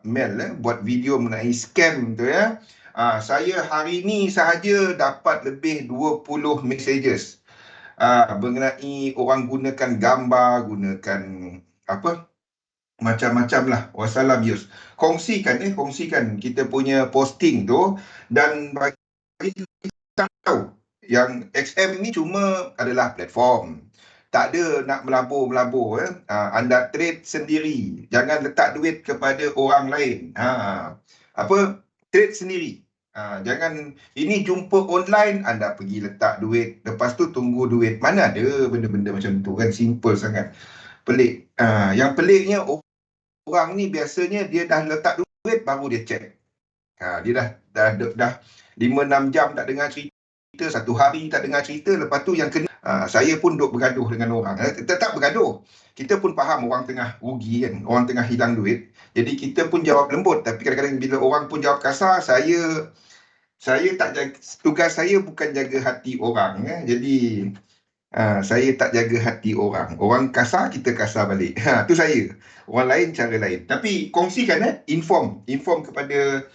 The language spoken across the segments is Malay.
Mel buat video mengenai scam tu ya. Saya hari ni sahaja dapat lebih 20 messages mengenai orang gunakan gambar, gunakan apa macam-macam lah. Wassalam Yus. Kongsikan kita punya posting tu dan bagi kita tahu yang XM ni cuma adalah platform. Tak ada nak melabur-melabur. Anda trade sendiri. Jangan letak duit kepada orang lain. Trade sendiri. Jangan ini jumpa online, anda pergi letak duit. Lepas tu tunggu duit. Mana ada benda-benda macam tu kan. Simple sangat. Pelik. Yang peliknya orang ni biasanya dia dah letak duit baru dia check. Dia dah 5-6 jam tak dengar cerita. 1 hari tak dengar cerita, lepas tu yang kena saya pun duk bergaduh dengan orang. Tetap bergaduh. Kita pun faham orang tengah rugi kan, orang tengah hilang duit. Jadi kita pun jawab lembut, tapi kadang-kadang bila orang pun jawab kasar, saya tak jaga, tugas saya bukan jaga hati orang Jadi saya tak jaga hati orang. Orang kasar, kita kasar balik. Tu saya. Orang lain cara lain. Tapi kongsikan inform kepada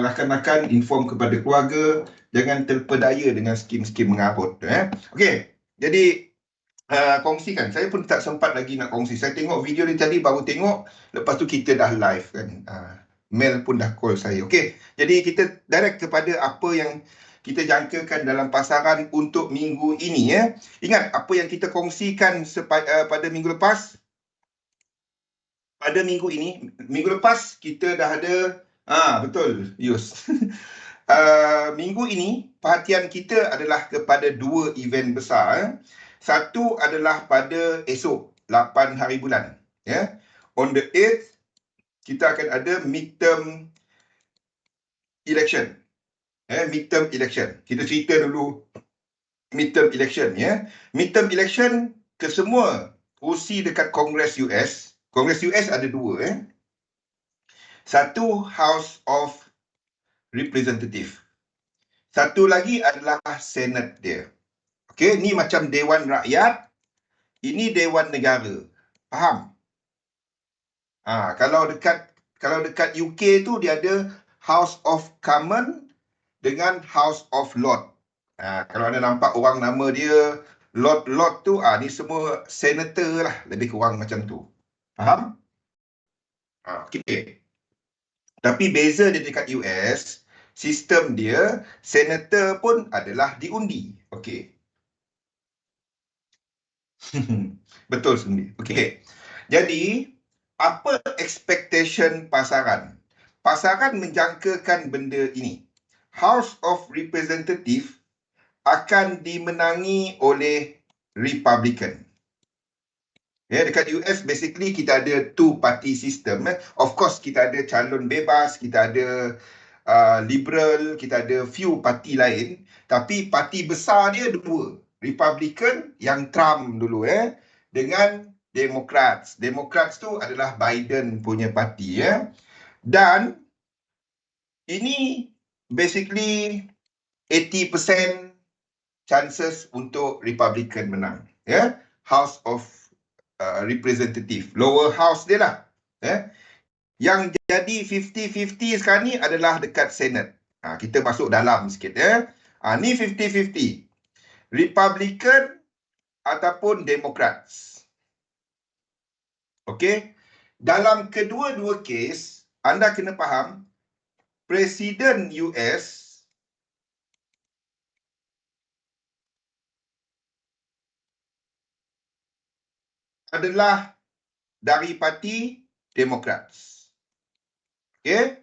rakan-rakan, inform kepada keluarga. Jangan terpedaya dengan skim-skim mengarut. Okey. Jadi kongsikan. Saya pun tak sempat lagi nak kongsi. Saya tengok video ni tadi, baru tengok. Lepas tu kita dah live kan. Mel pun dah call saya. Okey. Jadi kita direct kepada apa yang kita jangkakan dalam pasaran untuk minggu ini Ingat apa yang kita kongsikan pada minggu lepas. Pada minggu ini, minggu lepas kita dah ada betul, Yus. Minggu ini perhatian kita adalah kepada 2 event besar. Satu adalah pada esok 8 hari bulan On the 8th kita akan ada midterm election. Midterm election. Kita cerita dulu midterm election Midterm election kesemua kursi dekat Kongres US. Kongres US ada 2 Satu House of Representative. Satu lagi adalah Senate dia. Okey, ni macam Dewan Rakyat, ini Dewan Negara. Faham? Kalau dekat UK tu dia ada House of Commons dengan House of Lords. Kalau anda nampak orang nama dia Lord tu, ni semua senator lah, lebih kurang macam tu. Faham? Okey. Tapi beza dia dekat US, sistem dia senator pun adalah diundi. Okey. Betul sendiri. Okey. Jadi, apa expectation pasaran? Pasaran menjangkakan benda ini. House of Representative akan dimenangi oleh Republican. Dekat US basically kita ada 2 party system. Of course kita ada calon bebas, kita ada liberal, kita ada few parti lain, tapi parti besar dia 2. Republican yang Trump dulu dengan Democrats. Democrats tu adalah Biden punya parti Dan ini basically 80% chances untuk Republican menang. House of Representative. Lower house dia lah. Yang jadi 50-50 sekarang ni adalah dekat Senate. Kita masuk dalam sikit ni 50-50. Republican ataupun Democrats. Okey. Dalam kedua-dua kes, anda kena faham, Presiden US adalah dari parti Democrats. Okey?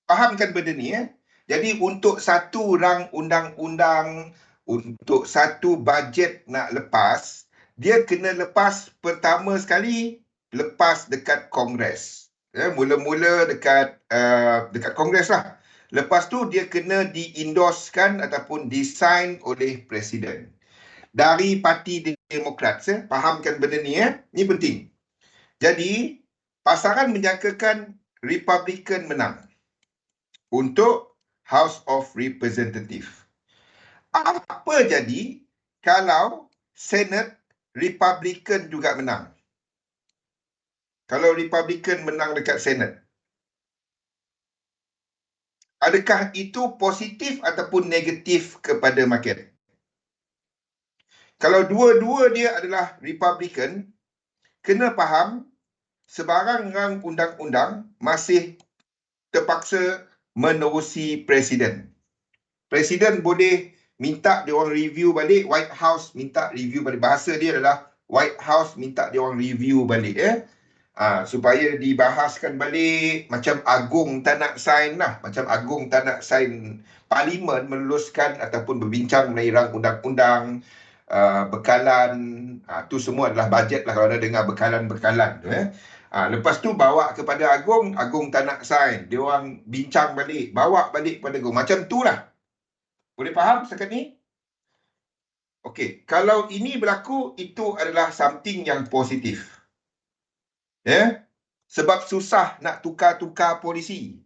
Fahamkan benda ni Jadi untuk satu rang undang-undang, untuk satu bajet nak lepas, dia kena lepas pertama sekali lepas dekat Kongres. Mula-mula dekat Kongres lah. Lepas tu dia kena di-endorsekan ataupun disign oleh Presiden. Dari parti Demokrat. Fahamkan benda ni Ni penting. Jadi, pasaran menjangkakan Republican menang untuk House of Representative. Apa jadi kalau Senate Republican juga menang? kalau Republican menang dekat Senate? Adakah itu positif ataupun negatif kepada market? Kalau dua-dua dia adalah Republican, kena faham sebarang rang undang-undang masih terpaksa menerusi presiden. Presiden boleh minta dia orang review balik, White House minta review balik. Bahasa dia adalah White House minta dia orang review balik supaya dibahaskan balik. Macam Agung tak nak sign lah, macam Agung tak nak sign, Parlimen meluluskan ataupun berbincang mengenai rang undang-undang, bekalan, tu semua adalah bajet lah kalau anda dengar bekalan-bekalan tu lepas tu bawa kepada Agung, Agung tak nak sign, dia orang bincang balik, bawa balik pada Agung, macam tu lah. Boleh faham setakat ni? Okey, kalau ini berlaku, itu adalah something yang positif. Sebab susah nak tukar-tukar polisi.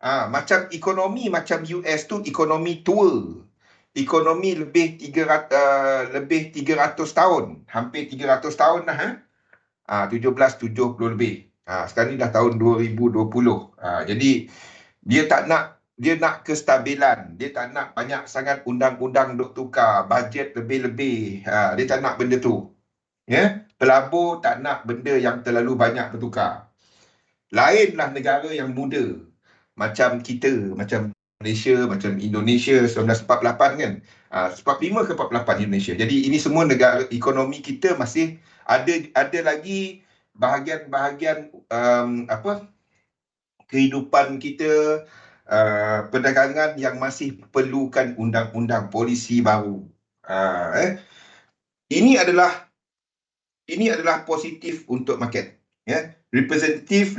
Macam ekonomi, macam US tu ekonomi tua. Ekonomi lebih 300 tahun. Hampir 300 tahun dah. 1770 lebih. Sekarang ni dah tahun 2020. Jadi, dia nak kestabilan. Dia tak nak banyak sangat undang-undang duk tukar, bajet lebih-lebih. Dia tak nak benda tu. Pelabur tak nak benda yang terlalu banyak bertukar. Lainlah negara yang muda. Macam kita, macam Malaysia, macam Indonesia 1948 kan. 45 ke 48 Indonesia. Jadi ini semua negara, ekonomi kita masih ada lagi bahagian-bahagian kehidupan kita, perdagangan yang masih perlukan undang-undang polisi baru. Ini adalah positif untuk market. Representative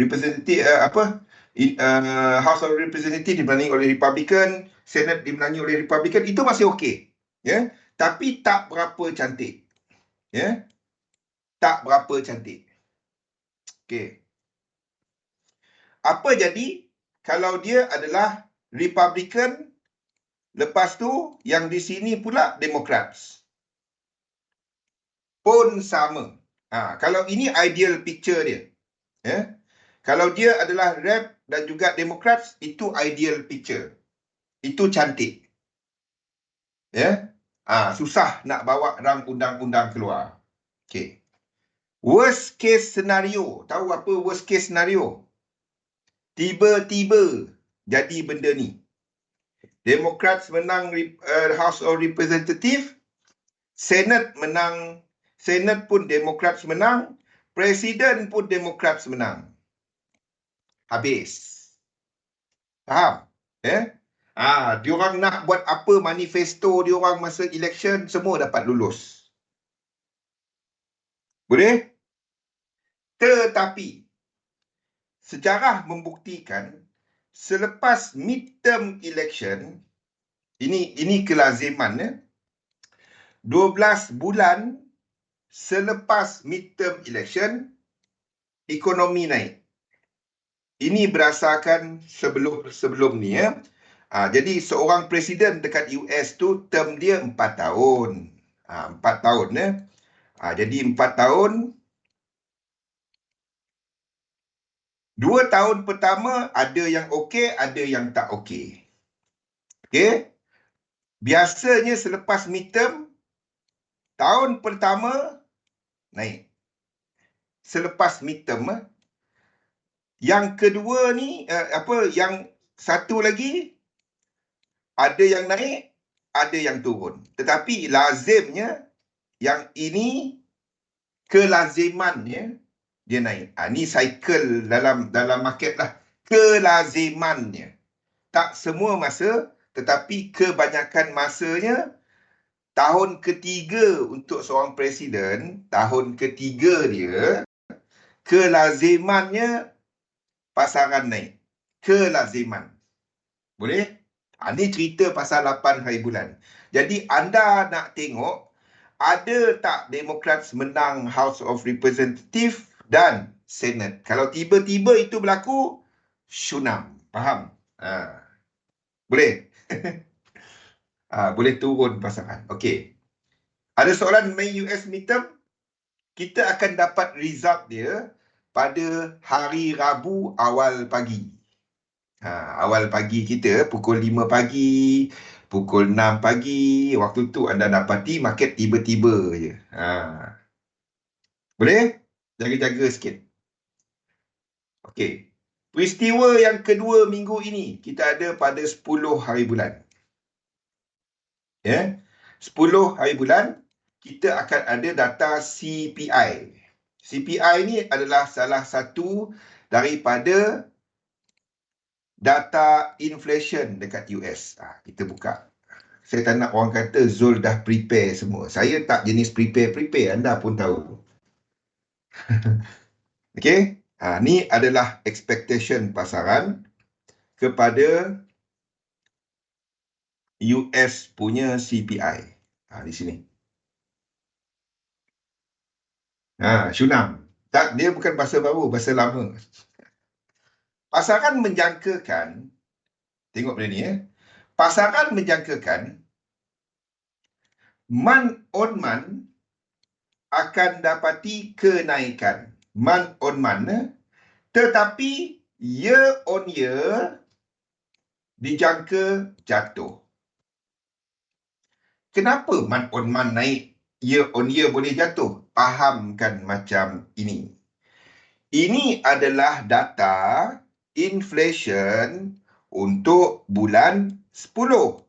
House of Representatives dimenangi oleh Republican, Senate dimenangi oleh Republican, itu masih okey. Tapi tak berapa cantik. Tak berapa cantik. Okey. Apa jadi kalau dia adalah Republican, lepas tu yang di sini pula Democrats? Pun sama. Kalau ini ideal picture dia. Kalau dia adalah Rep dan juga Democrats, itu ideal picture. Itu cantik. Susah nak bawa rang undang-undang keluar. Okay. Worst case scenario. Tahu apa worst case scenario? Tiba-tiba jadi benda ni. Democrats menang House of Representatives, Senate menang, Senate pun Democrats menang, Presiden pun Democrats menang. Habis. Faham? Diorang nak buat apa manifesto diorang masa election, semua dapat lulus. Boleh? Tetapi sejarah membuktikan selepas midterm election, ini kelaziman 12 bulan selepas midterm election, ekonomi naik. Ini berdasarkan sebelum ni jadi seorang presiden dekat US tu term dia 4 tahun. 4 tahun jadi 4 tahun. 2 tahun pertama ada yang okey, ada yang tak okey. Okey? Biasanya selepas midterm, tahun pertama naik. Selepas midterm. Yang kedua ni, yang satu lagi, ada yang naik, ada yang turun. Tetapi lazimnya, yang ini kelazimannya, dia naik. Ni cycle dalam market lah. Kelazimannya. Tak semua masa, tetapi kebanyakan masanya, tahun ketiga untuk seorang presiden, tahun ketiga dia, kelazimannya pasaran naik. Kelaziman. Boleh? Ini cerita pasal 8 hari bulan. Jadi anda nak tengok, ada tak Democrats menang House of Representatives dan Senate? Kalau tiba-tiba itu berlaku, syunam. Faham? Boleh? Boleh turun pasangan. Okey. Ada soalan main US midterm? Kita akan dapat result dia pada hari Rabu awal pagi. Awal pagi kita pukul 5 pagi, pukul 6 pagi, waktu tu anda dapati market tiba-tiba je. Boleh? Jaga-jaga sikit. Okey. Peristiwa yang kedua minggu ini kita ada pada 10 hari bulan. Ya. 10 hari bulan kita akan ada data CPI. CPI ni adalah salah satu daripada data inflation dekat US. Kita buka. Saya tak nak orang kata Zul dah prepare semua. Saya tak jenis prepare. Anda pun tahu. Okey. Ni adalah expectation pasaran kepada US punya CPI. Di sini. Syunam. Tak, dia bukan bahasa baru, bahasa lama. Pasaran menjangkakan, tengok benda ni pasaran menjangkakan month on month akan dapati kenaikan. Month on month, tetapi year on year dijangka jatuh. Kenapa month on month naik, year on year boleh jatuh? Fahamkan macam ini. Ini adalah data inflation untuk bulan 10.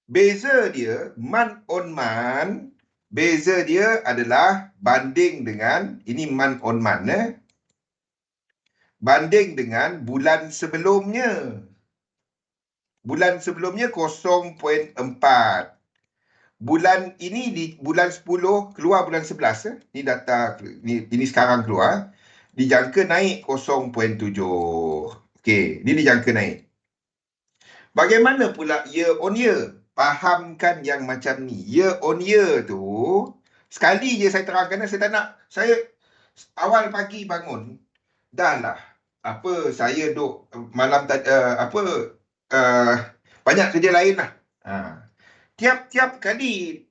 Beza dia, month on month, beza dia adalah banding dengan, ini month on month, banding dengan bulan sebelumnya. Bulan sebelumnya 0.4. Bulan ini, di bulan 10, keluar bulan 11, ni data, ini sekarang keluar, dijangka naik 0.7. Okey, ni dijangka naik. Bagaimana pula year on year? Fahamkan yang macam ni. Year on year tu, sekali je saya terangkan, saya tak nak, saya awal pagi bangun, dah lah, saya duk malam banyak kerja lain lah. Tiap-tiap kali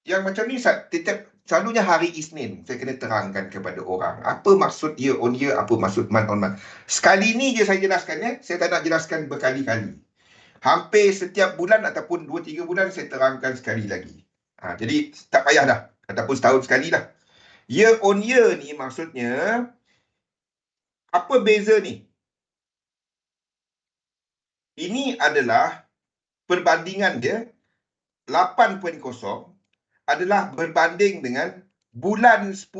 yang macam ni, selalunya hari Isnin saya kena terangkan kepada orang apa maksud year on year, apa maksud month on month. Sekali ni je saya jelaskan, saya tak nak jelaskan berkali-kali. Hampir setiap bulan ataupun 2-3 bulan saya terangkan sekali lagi. Jadi tak payah dah, ataupun setahun sekali lah. Year on year ni maksudnya, apa beza ni? Ini adalah perbandingan dia, 8.0 adalah berbanding dengan bulan 10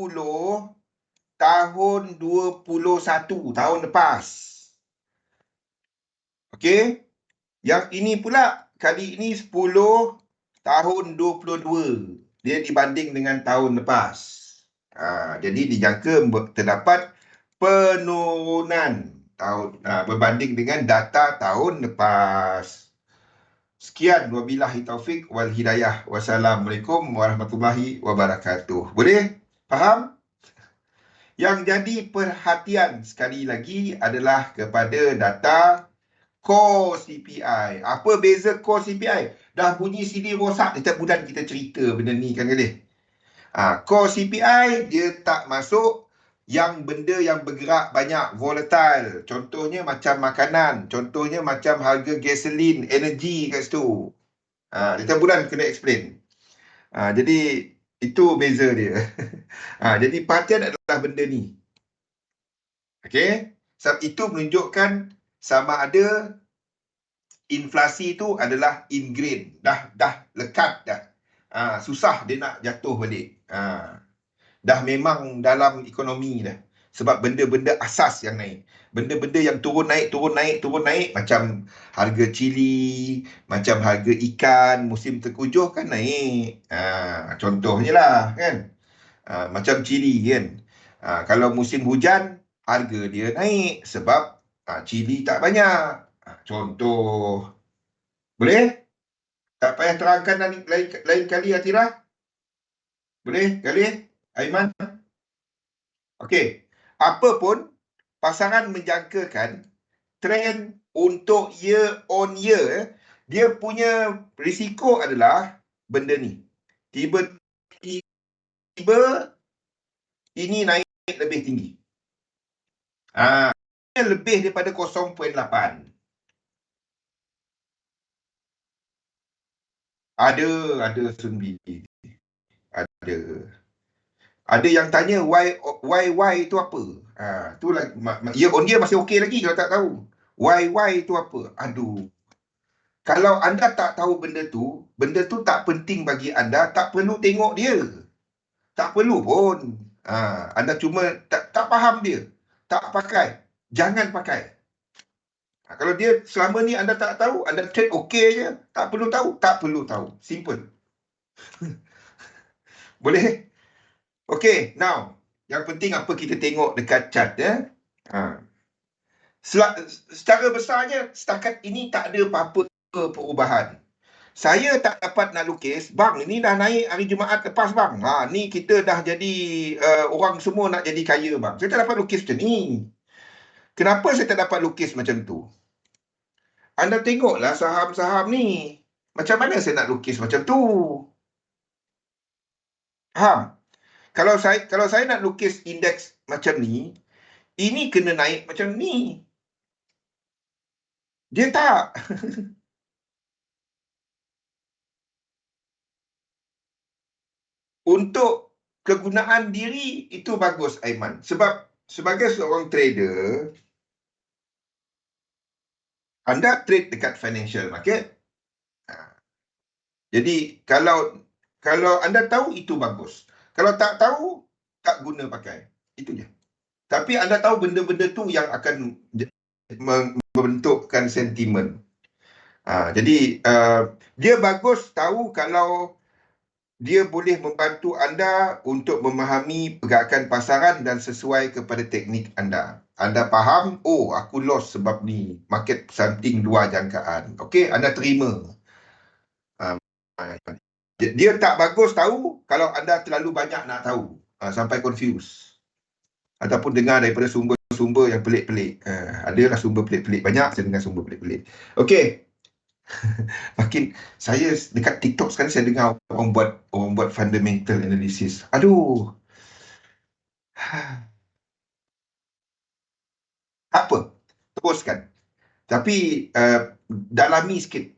tahun 21, tahun lepas. Okey? Yang ini pula, kali ini 10 tahun 22. Dia dibanding dengan tahun lepas. Jadi dijangka terdapat penurunan berbanding dengan data tahun lepas. Sekian, wabillahi taufik wal hidayah. Wassalamualaikum warahmatullahi wabarakatuh. Boleh? Faham? Yang jadi perhatian sekali lagi adalah kepada data core CPI. Apa beza core CPI? Dah bunyi CD rosak, setiap bulan kita cerita benda ni kan Galih. Core CPI dia tak masuk yang benda yang bergerak banyak, volatile. Contohnya macam makanan, contohnya macam harga gasolin, energi kat situ. Setiap bulan kena explain. Jadi itu beza dia. Jadi perhatian adalah benda ni. Okey? Sebab itu menunjukkan sama ada inflasi itu adalah ingrained, dah lekat dah. Susah dia nak jatuh balik. Dah memang dalam ekonomi dah. Sebab benda-benda asas yang naik. Benda-benda yang turun naik, macam harga cili, macam harga ikan, musim tengkujuh kan naik. Contohnya lah kan. Macam cili kan. Kalau musim hujan, harga dia naik sebab cili tak banyak. Contoh. Boleh? Tak payah terangkan lain kali, Atira? Boleh? Kali? Aiman? Okey. Apa pun, pasaran menjangkakan trend untuk year on year, dia punya risiko adalah benda ni. Tiba-tiba ini naik lebih tinggi. Lebih daripada 0.8. Ada Sunbi. Ada yang tanya why itu apa? Tu lah, year on year masih okey lagi kalau tak tahu. Why itu apa? Aduh. Kalau anda tak tahu benda tu tak penting bagi anda, tak perlu tengok dia. Tak perlu pun. Anda cuma tak faham dia. Tak pakai. Jangan pakai. Kalau dia selama ni anda tak tahu, anda trade okey je. Tak perlu tahu. Tak perlu tahu. Simple. Boleh? Okey, now. Yang penting apa kita tengok dekat chart ya. Secara besarnya, setakat ini tak ada apa-apa perubahan. Saya tak dapat nak lukis, bang, ini dah naik hari Jumaat lepas bang. Ni kita dah jadi, orang semua nak jadi kaya bang. Saya tak dapat lukis macam ni. Kenapa saya tak dapat lukis macam tu? Anda tengoklah saham-saham ni. Macam mana saya nak lukis macam tu? Faham? Kalau saya nak lukis indeks macam ni, ini kena naik macam ni. Dia tak. Untuk kegunaan diri itu bagus, Aiman. Sebab sebagai seorang trader, anda trade dekat financial market. Jadi kalau anda tahu itu bagus. Kalau tak tahu, tak guna pakai. Itu je. Tapi anda tahu benda-benda tu yang akan membentukkan sentimen. Jadi dia bagus tahu kalau dia boleh membantu anda untuk memahami pergerakan pasaran dan sesuai kepada teknik anda. Anda faham, aku loss sebab ni, market something luar jangkaan. Okey, anda terima. Dia tak bagus tahu kalau anda terlalu banyak nak tahu, sampai confuse. Ataupun dengar daripada sumber-sumber yang pelik-pelik. Adalah sumber pelik-pelik. Banyak saya dengar sumber pelik-pelik. Okey. Makin saya dekat TikTok sekarang saya dengar orang buat fundamental analysis. Aduh. Apa? Teruskan. Tapi dalami sikit.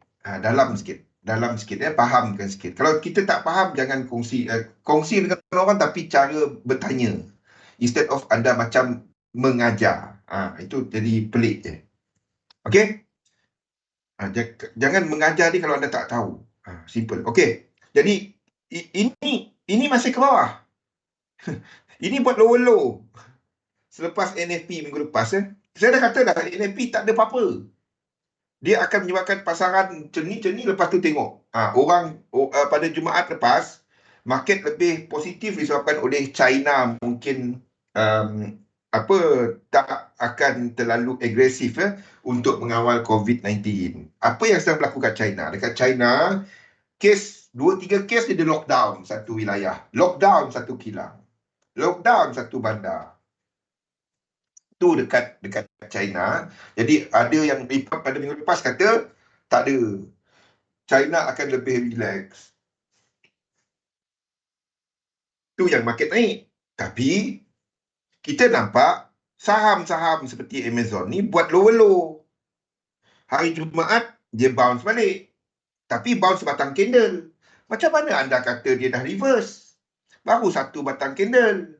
Dalam sikit ya, fahamkan sikit. Kalau kita tak faham, jangan kongsi dengan orang, tapi cara bertanya. Instead of anda macam mengajar. Itu jadi pelik je. Okey? Jangan mengajar dia kalau anda tak tahu. Simple. Okey. Jadi ini masih ke bawah. Ini buat low. Selepas NFP minggu lepas saya dah kata dah, NFP tak ada apa-apa. Dia akan menyebabkan pasaran macam ni lepas tu tengok. Orang pada Jumaat lepas market lebih positif disebabkan oleh China mungkin tak akan terlalu agresif untuk mengawal COVID-19. Apa yang sedang berlaku kat China? Dekat China, 2-3 kes dia lockdown satu wilayah, lockdown satu kilang, lockdown satu bandar. Tu dekat China. Jadi ada yang report pada minggu lepas kata tak ada. China akan lebih relax. Tu yang market naik. Tapi kita nampak saham-saham seperti Amazon ni buat low. Hari Jumaat dia bounce balik. Tapi bounce batang candle. Macam mana anda kata dia dah reverse? Baru satu batang candle.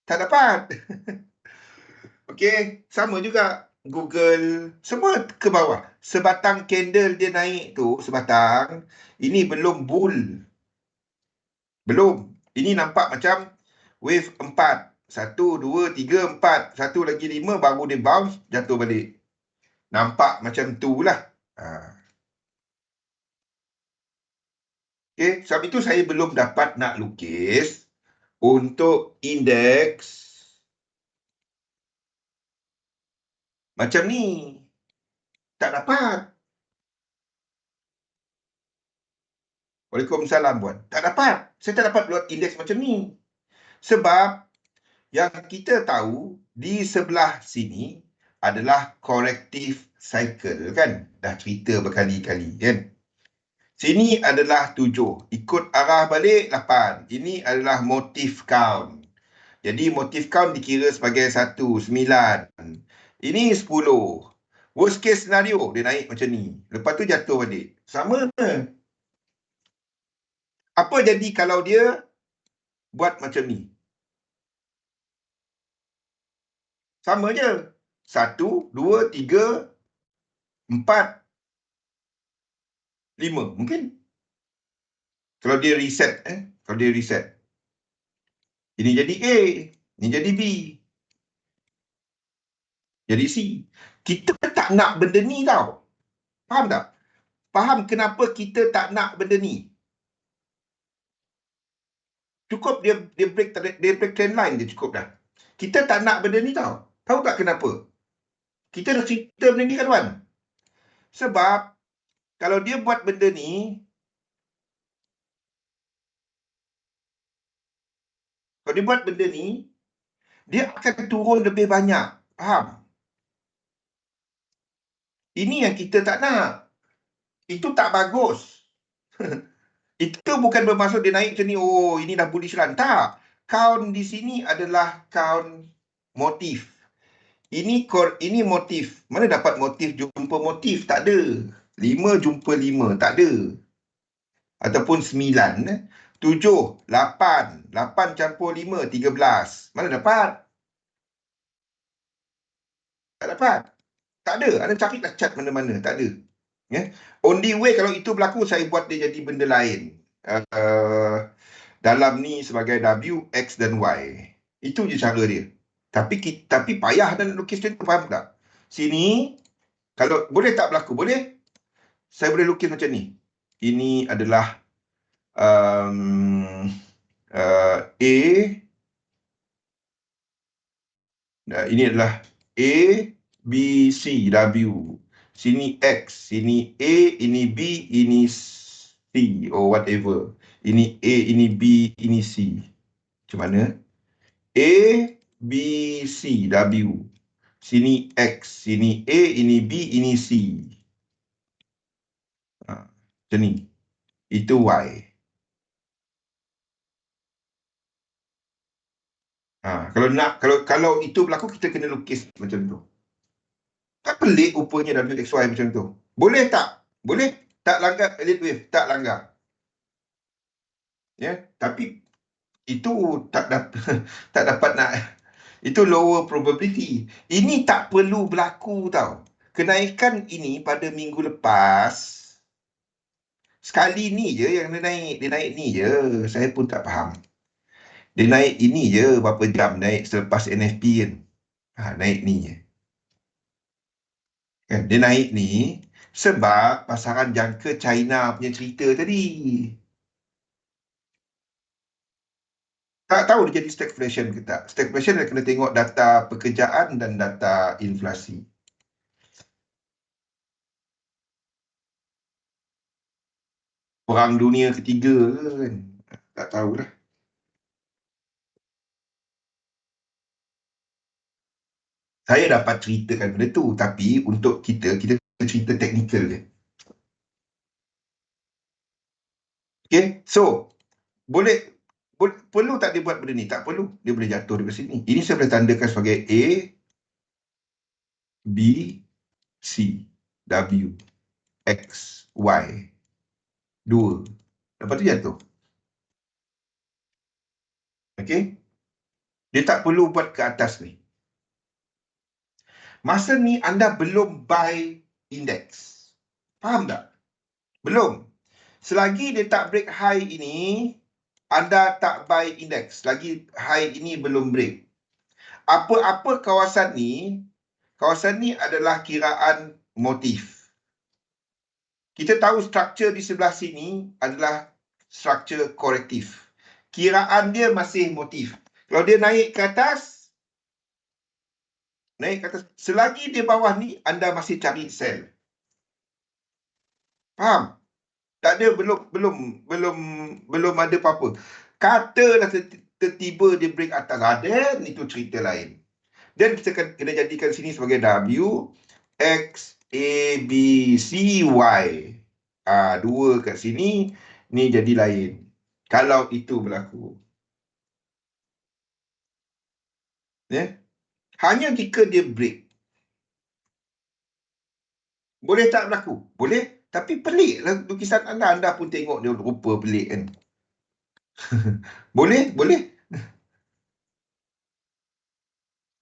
Tak dapat. Okey, sama juga Google, semua ke bawah. Sebatang candle dia naik tu, sebatang. Ini belum bull. Belum. Ini nampak macam wave 4. 1, 2, 3, 4. Satu lagi 5, baru dia bounce, jatuh balik. Nampak macam tu lah. Okey, sebab itu saya belum dapat nak lukis untuk indeks macam ni. Tak dapat. Waalaikumsalam, Puan. Tak dapat. Saya tak dapat buat indeks macam ni. Sebab yang kita tahu di sebelah sini adalah corrective cycle, kan? Dah cerita berkali-kali, kan? Sini adalah 7. Ikut arah balik 8. Ini adalah motif count. Jadi motif count dikira sebagai 1, 9. Ini 10. Worst case scenario, dia naik macam ni. Lepas tu jatuh balik. Sama ke? Apa jadi kalau dia buat macam ni? Sama je. 1, 2, 3, 4, 5. Mungkin. Kalau dia reset. Kalau dia reset. Ini jadi A. Ini jadi B. Jadi C. Kita tak nak benda ni tau. Faham tak? Faham kenapa kita tak nak benda ni? Cukup dia break trend line je cukup dah. Kita tak nak benda ni tau. Tahu tak kenapa? Kita dah cerita benda ni kan Wan? Sebab kalau dia buat benda ni, kalau dia buat benda ni, dia akan turun lebih banyak. Faham? Ini yang kita tak nak. Itu tak bagus. Itu bukan bermaksud dia naik macam ni, oh ini dah bullish run. Tak. Count di sini adalah count motif. Ini motif. Mana dapat motif jumpa motif? Tak ada. 5 jumpa 5. Tak ada. Ataupun 9. 7, 8. 8 campur 5, 13. Mana dapat? Tak dapat. Tak ada. Anda cari dah chart mana-mana. Tak ada. Only way kalau itu berlaku, saya buat dia jadi benda lain. Dalam ni sebagai W, X dan Y. Itu je cara dia. Tapi payah dan lukis macam tu, faham tak? Sini, kalau boleh tak berlaku? Boleh. Saya boleh lukis macam ni. Ini adalah A, ini adalah A, B, C, W. Sini X, sini A, ini B, ini C, or whatever. Ini A, ini B, ini C. Macam mana? A, B, C, W. Sini X, sini A, ini B, ini C. Macam ni. Itu Y. Kalau itu berlaku, kita kena lukis macam tu. Tak pelik rupanya WXY macam tu. Boleh tak? Boleh. Tak langgar elite wave. Tak langgar. Ya, tapi itu tak dapat nak. Itu lower probability. Ini tak perlu berlaku tau. Kenaikan ini pada minggu lepas, sekali ni je yang dia naik. Dia naik ni je. Saya pun tak faham. Dia naik ini je berapa jam naik selepas NFP kan. Naik ni je. Kan? Dia naik ni sebab pasaran jangka China punya cerita tadi. Tak tahu dia jadi stagflation ke tak. Stagflation dia kena tengok data pekerjaan dan data inflasi. Perang dunia ketiga ke kan? Tak tahulah. Saya dapat ceritakan benda tu, tapi untuk kita cerita teknikal je. Okay, so perlu tak dia buat benda ni? Tak perlu. Dia boleh jatuh dari sini. Ini saya boleh tandakan sebagai A, B, C, W, X, Y. 2. Lepas tu jatuh. Okay? Dia tak perlu buat ke atas ni. Masa ni anda belum buy index. Faham tak? Belum. Selagi dia tak break high ini, anda tak buy index. Lagi high ini belum break. Apa-apa kawasan ni adalah kiraan motif. Kita tahu struktur di sebelah sini adalah struktur korektif. Kiraan dia masih motif. Kalau dia naik ke atas, selagi dia bawah ni, anda masih cari sell. Faham? Tak ada, belum ada apa-apa. Katalah tertiba dia break atas, then itu cerita lain. Dan kita kena jadikan sini sebagai W, X, A, B, C, Y. 2 kat sini, ni jadi lain. Kalau itu berlaku. Ya. Hanya jika dia break. Boleh tak berlaku? Boleh. Tapi pelik lah lukisan anda. Anda pun tengok dia rupa pelik kan. Boleh? Boleh.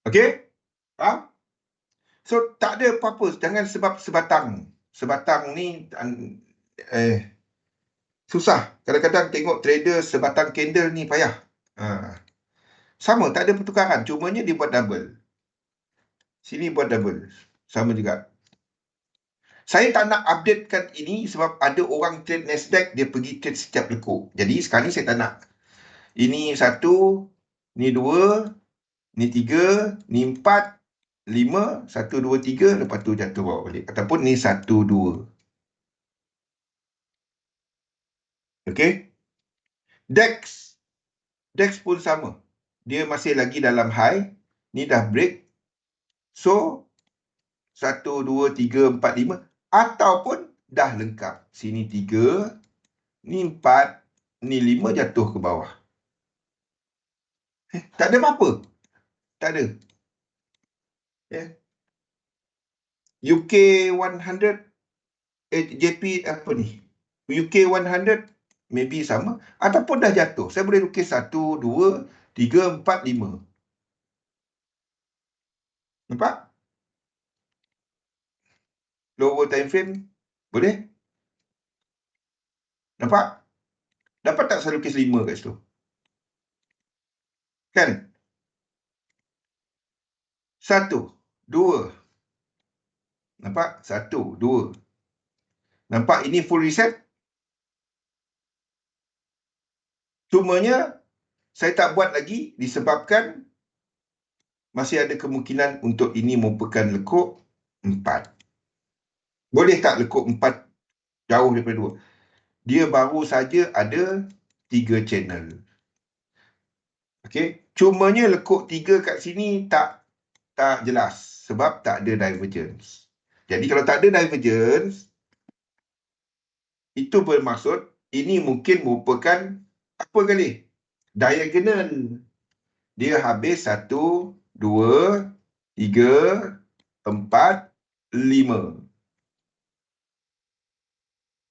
Okey? Faham? So, tak ada apa-apa. Jangan sebab sebatang. Sebatang ni susah. Kadang-kadang tengok trader sebatang candle ni payah. Sama, tak ada pertukaran. Cumanya dia buat double. Sini buat double. Sama juga. Saya tak nak updatekan ini sebab ada orang trade Nasdaq, dia pergi trade setiap lekuk. Jadi sekarang ni saya tak nak. Ini 1, ni 2, ni 3, ni 4, 5, 1, 2, 3, lepas tu jatuh bawah balik. Ataupun ni 1, 2. Okey? DAX pun sama. Dia masih lagi dalam high. Ni dah break. So, 1, 2, 3, 4, 5. Ataupun dah lengkap. Sini 3, ni 4, ni 5 jatuh ke bawah. Tak ada apa-apa. Tak ada. UK 100, JP apa ni? UK 100 maybe sama. Ataupun dah jatuh. Saya boleh lukis 1, 2, 3, 4, 5. Nampak? Lower time frame. Boleh? Nampak? Dapat tak saya lukis 5 kat situ? Kan? 1, 2. Nampak? 1, 2. Nampak ini full reset? Cumanya saya tak buat lagi disebabkan masih ada kemungkinan untuk ini merupakan lekuk 4. Boleh tak lekuk 4 jauh daripada 2? Dia baru saja ada 3 channel. Okey, cumanya lekuk 3 kat sini tak jelas sebab tak ada divergence. Jadi kalau tak ada divergence, itu bermaksud ini mungkin merupakan apa kali? Diagonal. Dia habis 1, 2, 3, 4, 5.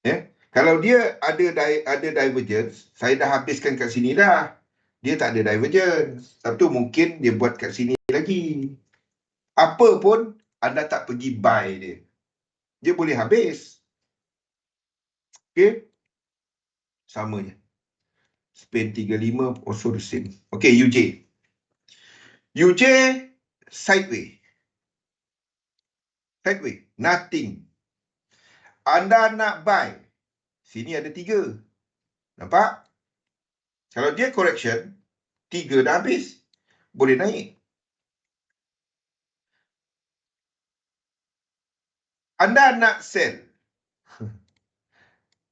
Ya. Kalau dia ada divergence, saya dah habiskan kat sini dah. Dia tak ada divergence. Satu mungkin dia buat kat sini lagi. Apa pun anda tak pergi buy dia. Dia boleh habis. Okey. Sama je. Span 35 also the same. Okey, UJ. UJ sideways. Sideways. Nothing. Anda nak buy. Sini ada 3. Nampak? Kalau dia correction, 3 dah habis. Boleh naik. Anda nak sell.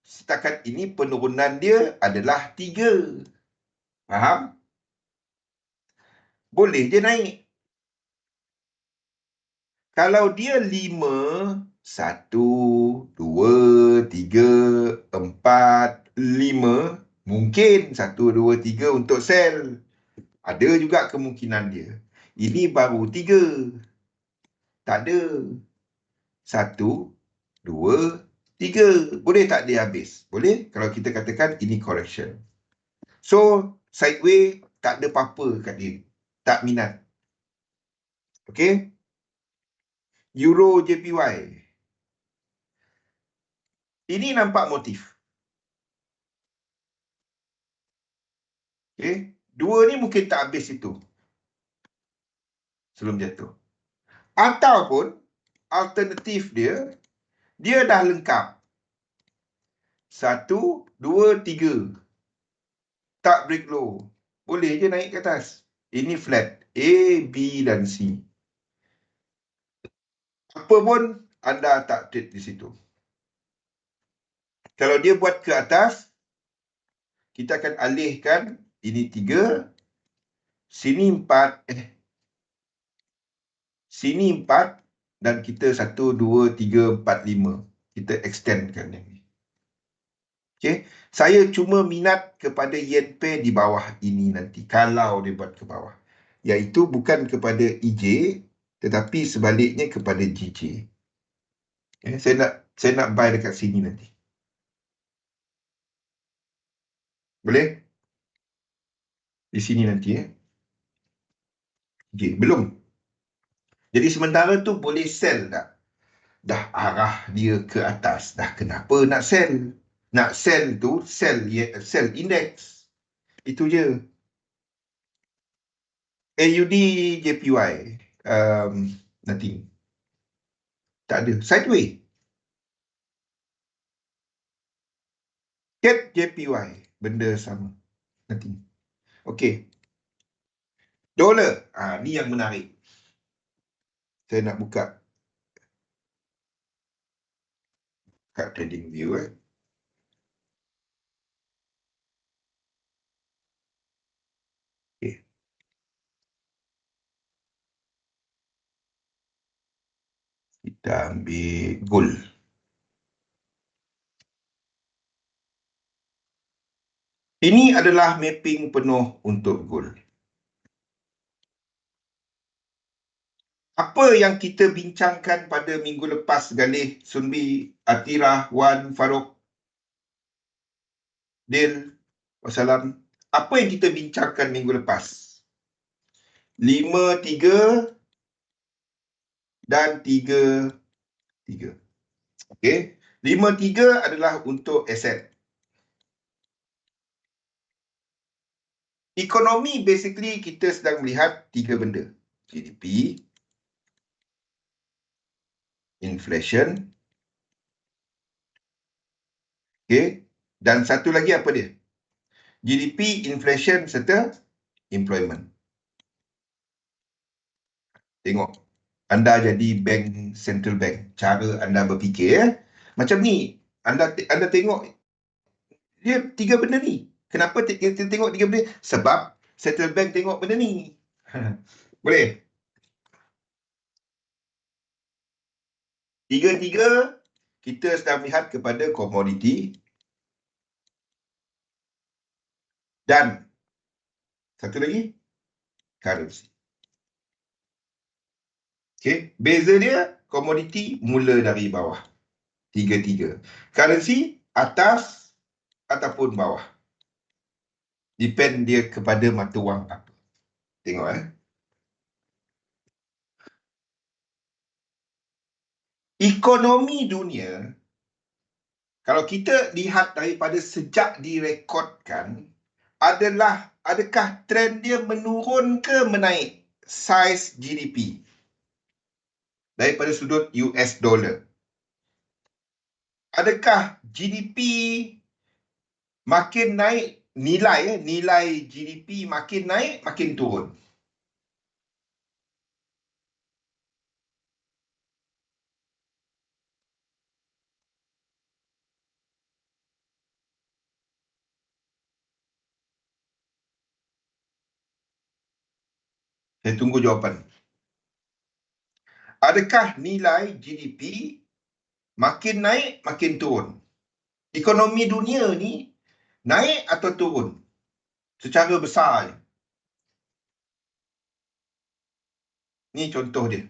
Setakat ini penurunan dia adalah 3. Faham? Boleh je naik. Kalau dia 5, 1, 2, 3, 4, 5, mungkin 1, 2, 3 untuk sell. Ada juga kemungkinan dia. Ini baru 3. Tak ada. 1, 2, 3. Boleh tak dia habis? Boleh kalau kita katakan ini correction. So, sideways tak ada apa-apa kat dia. Tak minat. Okey? Euro JPY. Ini nampak motif. Okey? 2 ni mungkin tak habis itu. Sebelum jatuh. Ataupun alternatif dia, dia dah lengkap. 1, 2, 3. Tak break low. Boleh je naik ke atas. Ini flat. A, B dan C. Apa pun anda tak trade di situ. Kalau dia buat ke atas, kita akan alihkan ini 3, sini 4, sini 4 dan kita 1, 2, 3, 4, 5. Kita extendkan ini. Okay. Saya cuma minat kepada yen pair di bawah ini nanti. Kalau dia buat ke bawah. iaitu bukan kepada EJ tetapi sebaliknya kepada GJ. Saya nak buy dekat sini nanti. Boleh? Di sini nanti Okay, belum. Jadi sementara tu boleh sell tak? Dah arah dia ke atas. Dah kenapa nak sell? Nak sell tu sell index. Itu je. AUD JPY. Nothing. Tak ada. Sideways. CAD JPY. Benda sama. Nothing. Okay. Dollar. Ni yang menarik. Saya nak buka kat trading view. Okay. Kita ambil gold. Ini adalah mapping penuh untuk gold. Apa yang kita bincangkan pada minggu lepas, Galih, Sunbi, Atirah, Wan, Farouk, Dil, Wassalam. Apa yang kita bincangkan minggu lepas? 5-3 dan 3-3. Okey. 5-3 adalah untuk aset. Ekonomi basically kita sedang melihat 3 benda. GDP, inflation, okey, dan satu lagi apa dia? GDP, inflation serta employment. Tengok, anda jadi bank, central bank, cara anda berfikir macam ni. Anda tengok dia 3 benda ni. Kenapa kita tengok 3 benda? Sebab central bank tengok benda ni. Boleh? 3-3 kita sedang melihat kepada komoditi dan satu lagi currency. Okey, beza dia komoditi mula dari bawah. 3-3. Currency atas ataupun bawah. Depend dia kepada mata wang apa. Tengok Ekonomi dunia, kalau kita lihat daripada sejak direkodkan, adakah trend dia menurun ke menaik? Saiz GDP daripada sudut US dollar. Adakah GDP makin naik, nilai GDP makin naik, makin turun? Saya tunggu jawapan. Adakah nilai GDP makin naik, makin turun? Ekonomi dunia ni naik atau turun? Secara besar. Ni contoh dia.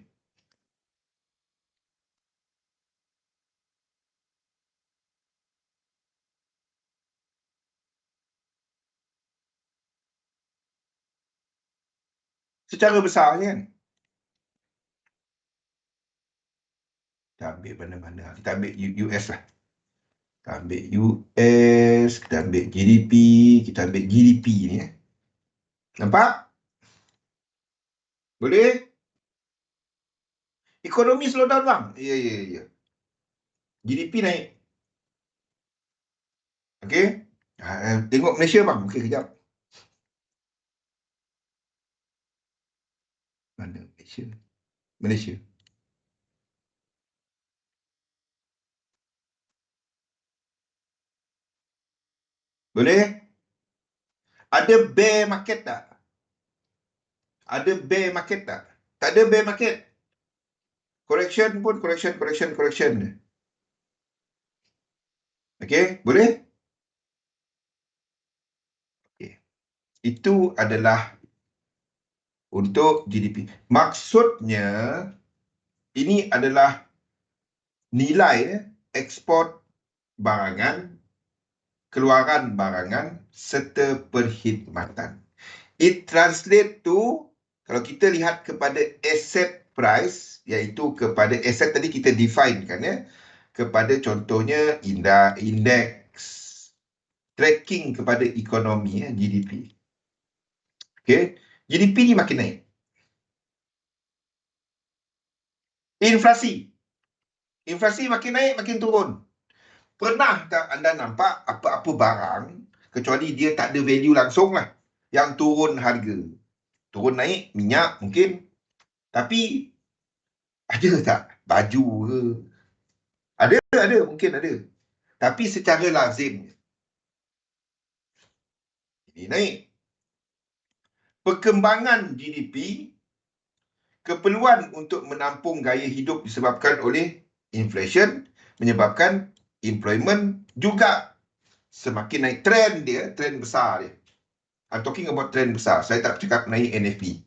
Secara besar kan? Kita ambil mana-mana. Kita ambil US lah. Kita ambil US, kita ambil GDP, kita ambil GDP ni. Nampak? Boleh? Ekonomi slow down bang. Ya. GDP naik. Okey? Tengok Malaysia bang. Okey, kejap. Mana Malaysia? Malaysia. Boleh? Ada bear market tak? Ada bear market tak? Tak ada bear market. Correction pun correction. Okey, boleh? Okey. Itu adalah untuk GDP. Maksudnya, ini adalah nilai ekspor barangan, keluaran barangan, serta perkhidmatan. It translate to, kalau kita lihat kepada asset price, iaitu kepada asset tadi kita define kan ya, kepada contohnya indeks tracking kepada ekonomi ya, GDP. Okay, GDP ni makin naik. Inflasi makin naik, makin turun. Pernah tak anda nampak apa-apa barang, kecuali dia tak ada value langsung lah, yang turun harga? Turun naik, minyak mungkin. Tapi, ada tak baju ke? Ada, mungkin ada. Tapi secara lazim, ini naik. Perkembangan GDP, keperluan untuk menampung gaya hidup disebabkan oleh inflation, menyebabkan employment juga semakin naik. Trend besar dia. I'm talking about trend besar. Saya tak cakap naik NFP.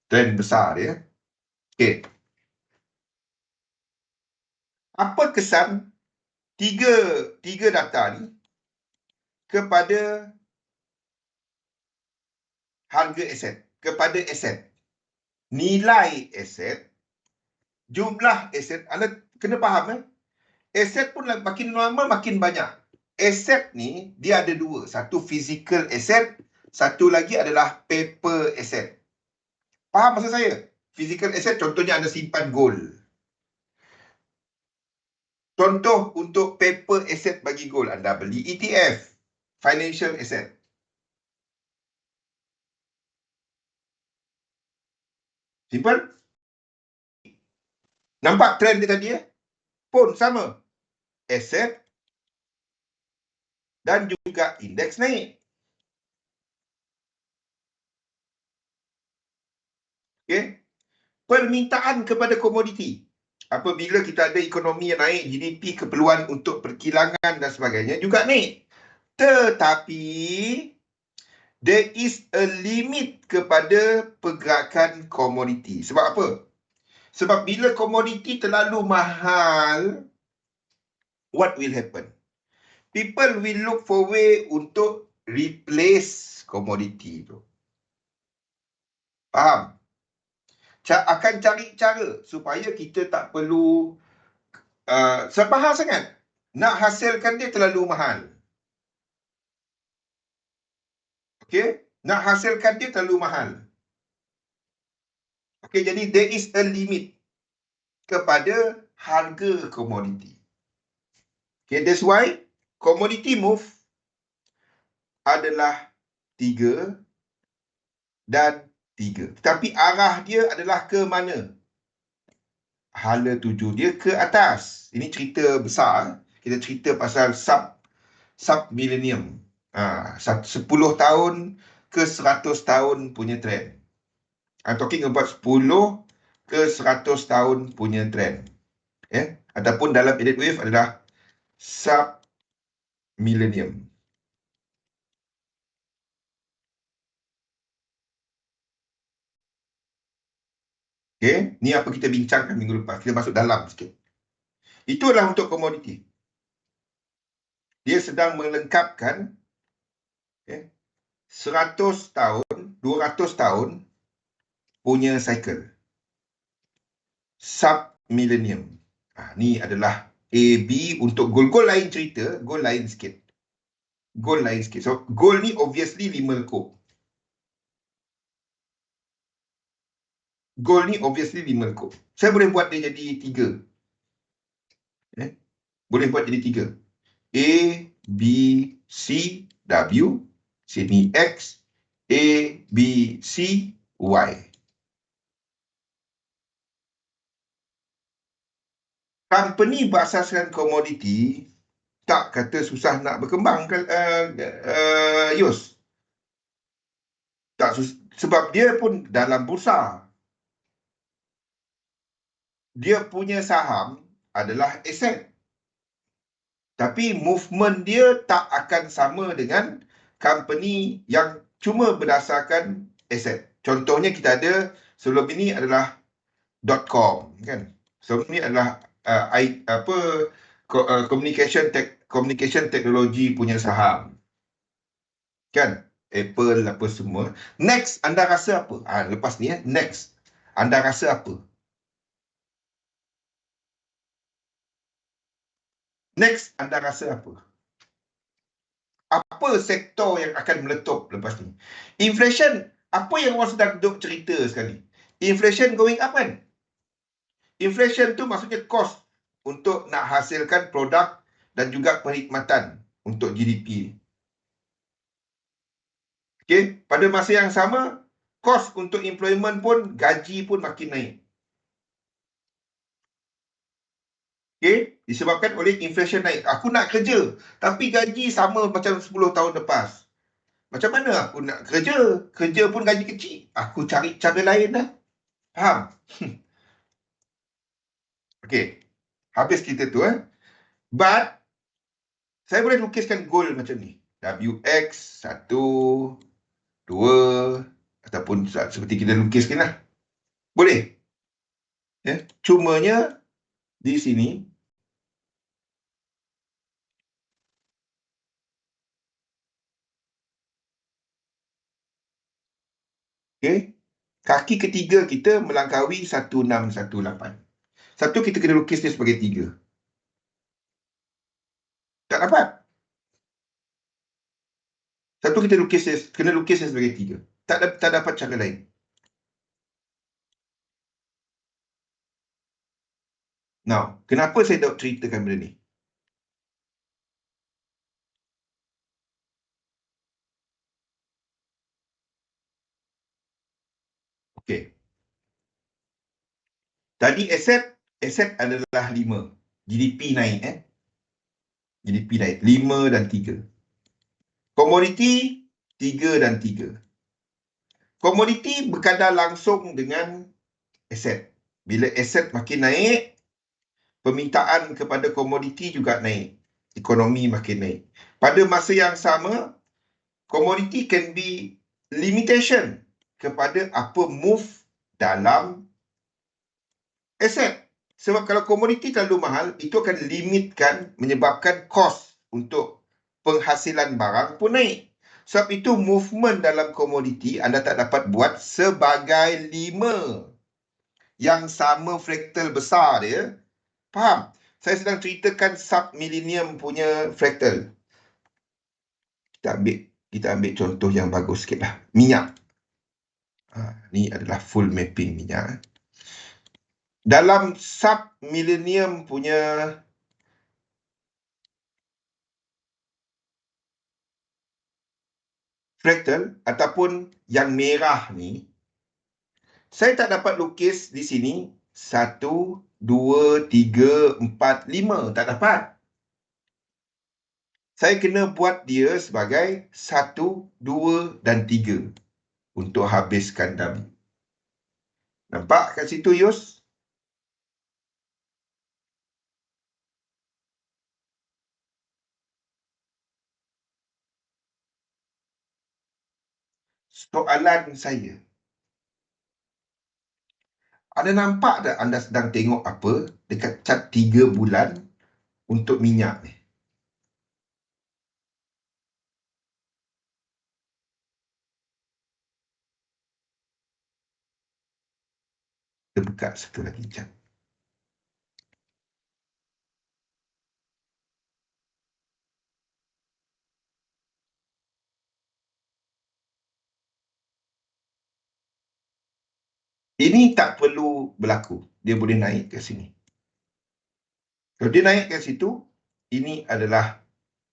Trend besar dia. Okay. Apa kesan tiga data ni kepada harga aset, kepada aset? Nilai aset, jumlah aset. Anda kena faham aset pun makin lama makin banyak. Aset ni dia ada dua. Satu physical asset, satu lagi adalah paper asset. Faham maksud saya? Physical asset contohnya anda simpan gold. Contoh untuk paper asset bagi gold, anda beli ETF, financial asset. Simple? Nampak trend dia tadi pun sama. Asset dan juga indeks naik. Okay. Permintaan kepada komoditi. Apabila kita ada ekonomi yang naik, GDP, keperluan untuk perkilangan dan sebagainya juga naik. Tetapi, there is a limit kepada pergerakan komoditi. Sebab apa? Sebab bila komoditi terlalu mahal, what will happen? People will look for way untuk replace komoditi itu. Faham? Akan cari cara supaya kita tak perlu sebahar sangat. Nak hasilkan dia terlalu mahal. Okey? Nak hasilkan dia terlalu mahal. Okey, jadi there is a limit kepada harga komoditi. Okay, that's why commodity move adalah 3 dan 3. Tetapi arah dia adalah ke mana? Hala tuju dia ke atas. Ini cerita besar. Kita cerita pasal sub-millennium. 10 tahun ke 100 tahun punya trend. I'm talking about 10 ke 100 tahun punya trend. Ataupun dalam elite wave adalah sub-millennium. Okay, ni apa kita bincangkan minggu lepas. Kita masuk dalam sikit. Itu adalah untuk komoditi. Dia sedang melengkapkan 100 tahun, 200 tahun punya cycle. Sub-millennium. Ni adalah A, B untuk gold. Gold lain cerita, gold lain sikit. So, gold ni obviously 5 lekuk. Gold ni obviously 5 lekuk. Saya boleh buat dia jadi 3. Boleh buat jadi 3. A, B, C, W. Sini X, A, B, C, Y. Company berasaskan komoditi tak kata susah nak berkembang, Yus. Tak sebab dia pun dalam bursa. Dia punya saham adalah aset. Tapi movement dia tak akan sama dengan company yang cuma berdasarkan aset. Contohnya kita ada, sebelum ini adalah .com, kan? Sebelum ini adalah communication technology punya saham, kan? Apple apa semua. Next, anda rasa apa? Lepas ni next. Anda rasa apa? Next, anda rasa apa? Apa sektor yang akan meletup lepas ni? Inflation, apa yang orang sedang duduk cerita sekali? Inflation going up, kan? Inflation tu maksudnya cost untuk nak hasilkan produk dan juga perkhidmatan untuk GDP. Okay? Pada masa yang sama, kos untuk employment pun, gaji pun makin naik. Okay? Disebabkan oleh inflation naik. Aku nak kerja, tapi gaji sama macam 10 tahun lepas. Macam mana aku nak kerja? Kerja pun gaji kecil. Aku cari cara lain dah. Faham? Okay. Habis kita tu. But, saya boleh lukiskan goal macam ni. WX 1, 2, ataupun seperti kita lukiskan lah. Boleh? Ya. Cumanya, di sini, okay, kaki ketiga kita melangkaui 1618. Satu kita kena lukis dia sebagai 3. Tak dapat. Satu kita kena lukis dia sebagai 3. Tak dapat cara lain. Now, kenapa saya nak ceritakan benda ni? Okey. Tadi aset adalah 5. GDP naik, GDP naik 5 dan 3. Komoditi 3 dan 3. Komoditi berkadar langsung dengan aset. Bila aset makin naik, permintaan kepada komoditi juga naik. Ekonomi makin naik. Pada masa yang sama, komoditi can be limitation kepada apa move dalam aset. Sebab kalau komoditi terlalu mahal, itu akan limitkan, menyebabkan kos untuk penghasilan barang pun naik. Sebab itu movement dalam komoditi anda tak dapat buat sebagai 5 yang sama fraktal besar dia. Faham? Saya sedang ceritakan sub-millennium punya fraktal. Kita ambil contoh yang bagus sikit lah. Minyak. Ni adalah full mapping minyak. Dalam sub-millennium punya fraktal ataupun yang merah ni, saya tak dapat lukis di sini 1, 2, 3, 4, 5. Tak dapat. Saya kena buat dia sebagai 1, 2 dan 3 untuk habiskan W. Nampak kat situ, Yus? Soalan saya, anda nampak tak anda sedang tengok apa dekat cat 3 bulan untuk minyak ni? Kita buka satu lagi cat. Ini tak perlu berlaku. Dia boleh naik ke sini. Kalau dia naik ke situ, ini adalah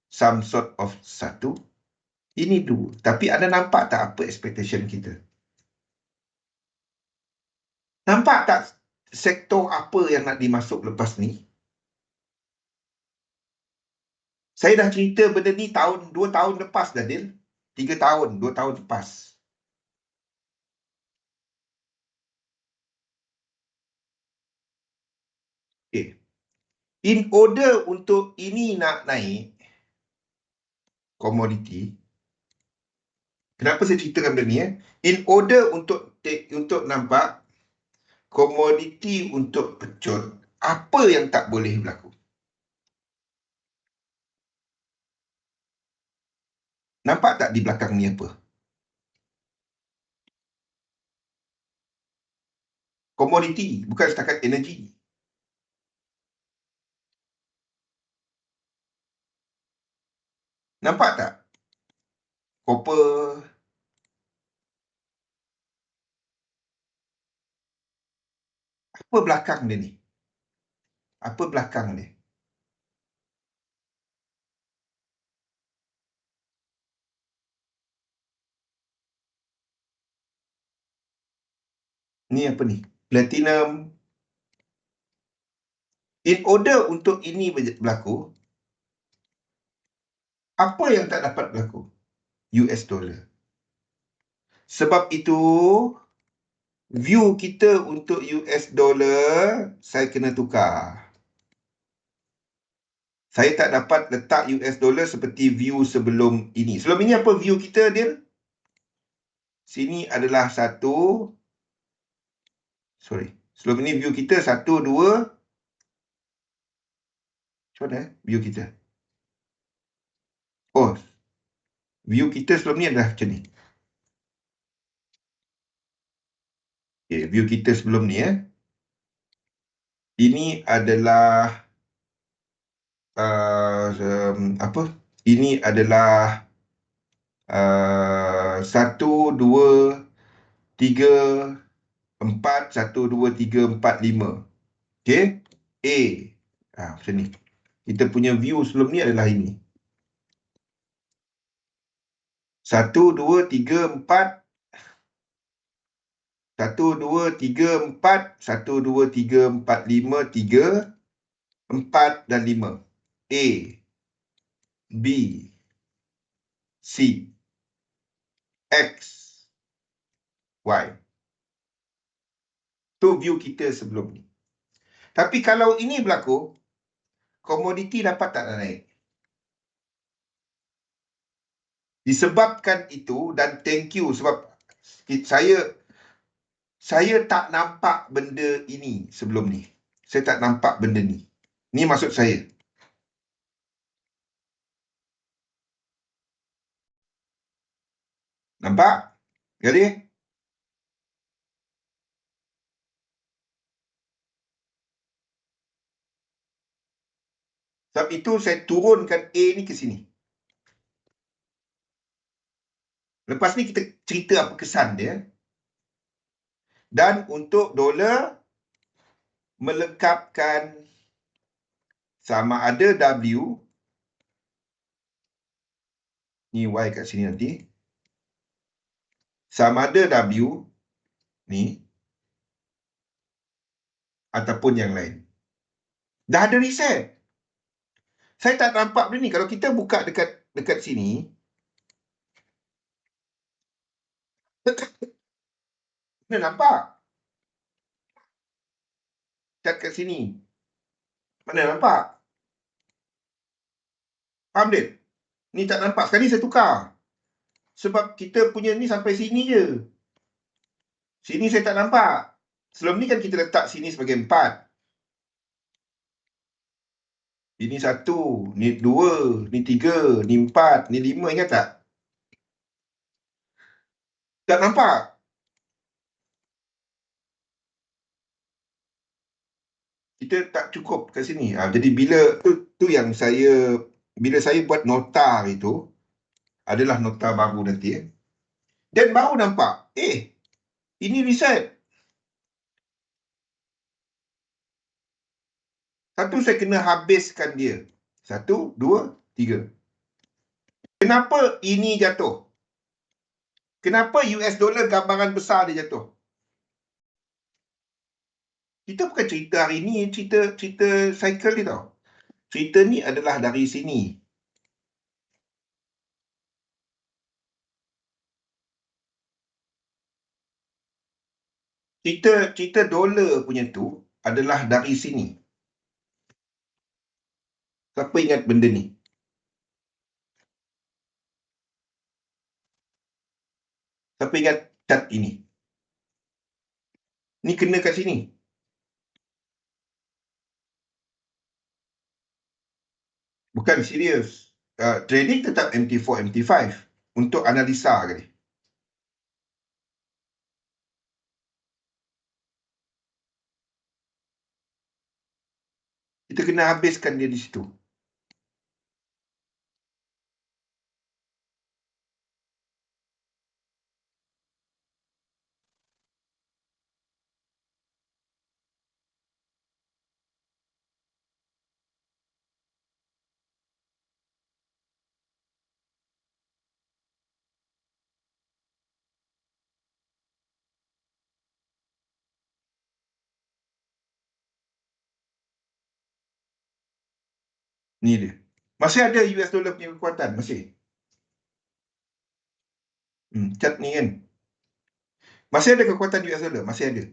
some sort of 1. Ini 2. Tapi anda nampak tak apa expectation kita? Nampak tak sektor apa yang nak dimasuk lepas ni? Saya dah cerita benda ni 2 tahun lepas dah, Dil. 3 tahun, 2 tahun lepas. Okay. In order untuk ini nak naik, komoditi, Kenapa saya ceritakan benda ni? In order untuk nampak komoditi untuk pecut, apa yang tak boleh berlaku? Nampak tak di belakang ni apa? Komoditi, bukan setakat energi. Nampak tak? Copper. Apa belakang dia ni? Apa belakang dia? Ni apa ni? Platinum. In order untuk ini berlaku, apa yang tak dapat berlaku? US dollar. Sebab itu, view kita untuk US dollar, saya kena tukar. Saya tak dapat letak US dollar seperti view sebelum ini. Sebelum ini apa view kita, Dil? Sini adalah satu. Sorry. Sebelum ini view kita 1, 2. Macam mana view kita? Oh, view kita sebelum ni adalah macam ni. Okay, view kita sebelum ni ini adalah apa? Ini adalah 1, 2, 3, 4, 1, 2, 3, 4, 5. Okay? Macam ni. Kita punya view sebelum ni adalah ini. 1, 2, 3, 4. 1, 2, 3, 4. 1, 2, 3, 4, 5. 3, 4 dan 5. A, B, C, X, Y. Tu view kita sebelum ni. Tapi kalau ini berlaku, komoditi dapat tak naik? Disebabkan itu, dan thank you sebab saya tak nampak benda ini sebelum ni. Saya tak nampak benda ni. Ni maksud saya. Nampak? Jadi, sebab itu saya turunkan A ni ke sini. Lepas ni kita cerita apa kesan dia. Dan untuk dolar, melekapkan sama ada W, ni Y kat sini nanti, sama ada W ni ataupun yang lain. Dah ada reset. Saya tak nampak benda ni. Kalau kita buka dekat sini, mana nampak? Kat sini. Mana nampak? Faham dia? Ni tak nampak. Sekarang ni saya tukar. Sebab kita punya ni sampai sini je. Sini saya tak nampak. Sebelum ni kan kita letak sini sebagai 4. Ini 1, ni 2, ni 3, ni 4, ni 5. Ingat tak? Tak nampak. Kita tak cukup kat sini. Jadi bila tu yang bila saya buat nota itu, adalah nota baru nanti. Dan baru nampak, ini reset. Satu, saya kena habiskan dia. 1, 2, 3. Kenapa ini jatuh? Kenapa US dollar gambaran besar dia jatuh? Kita bukan cerita hari ni, cerita cycle ni tau. Cerita ni adalah dari sini. Cerita dolar punya tu adalah dari sini. Siapa ingat benda ni? Siapa ingat cat ini? Ni kena kat sini. Bukan serius. Trading tetap MT4, MT5 untuk analisa kali. Kita kena habiskan dia di situ. Ni dia. Masih ada US dollar punya kekuatan, masih. Cat ni kan. Masih ada kekuatan US dollar, masih ada.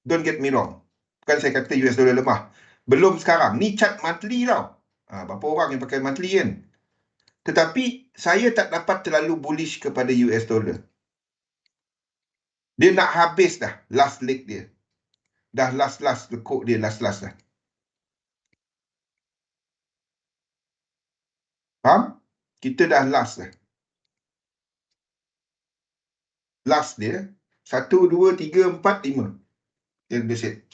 Don't get me wrong. Bukan saya kata US dollar lemah. Belum sekarang. Ni cat monthly tau. Berapa orang yang pakai monthly kan. Tetapi saya tak dapat terlalu bullish kepada US dollar. Dia nak habis dah last leg dia. Dah last lekuk dia last dah. Faham? Kita dah last dah. Last dia 1, 2, 3, 4, 5. Dia set.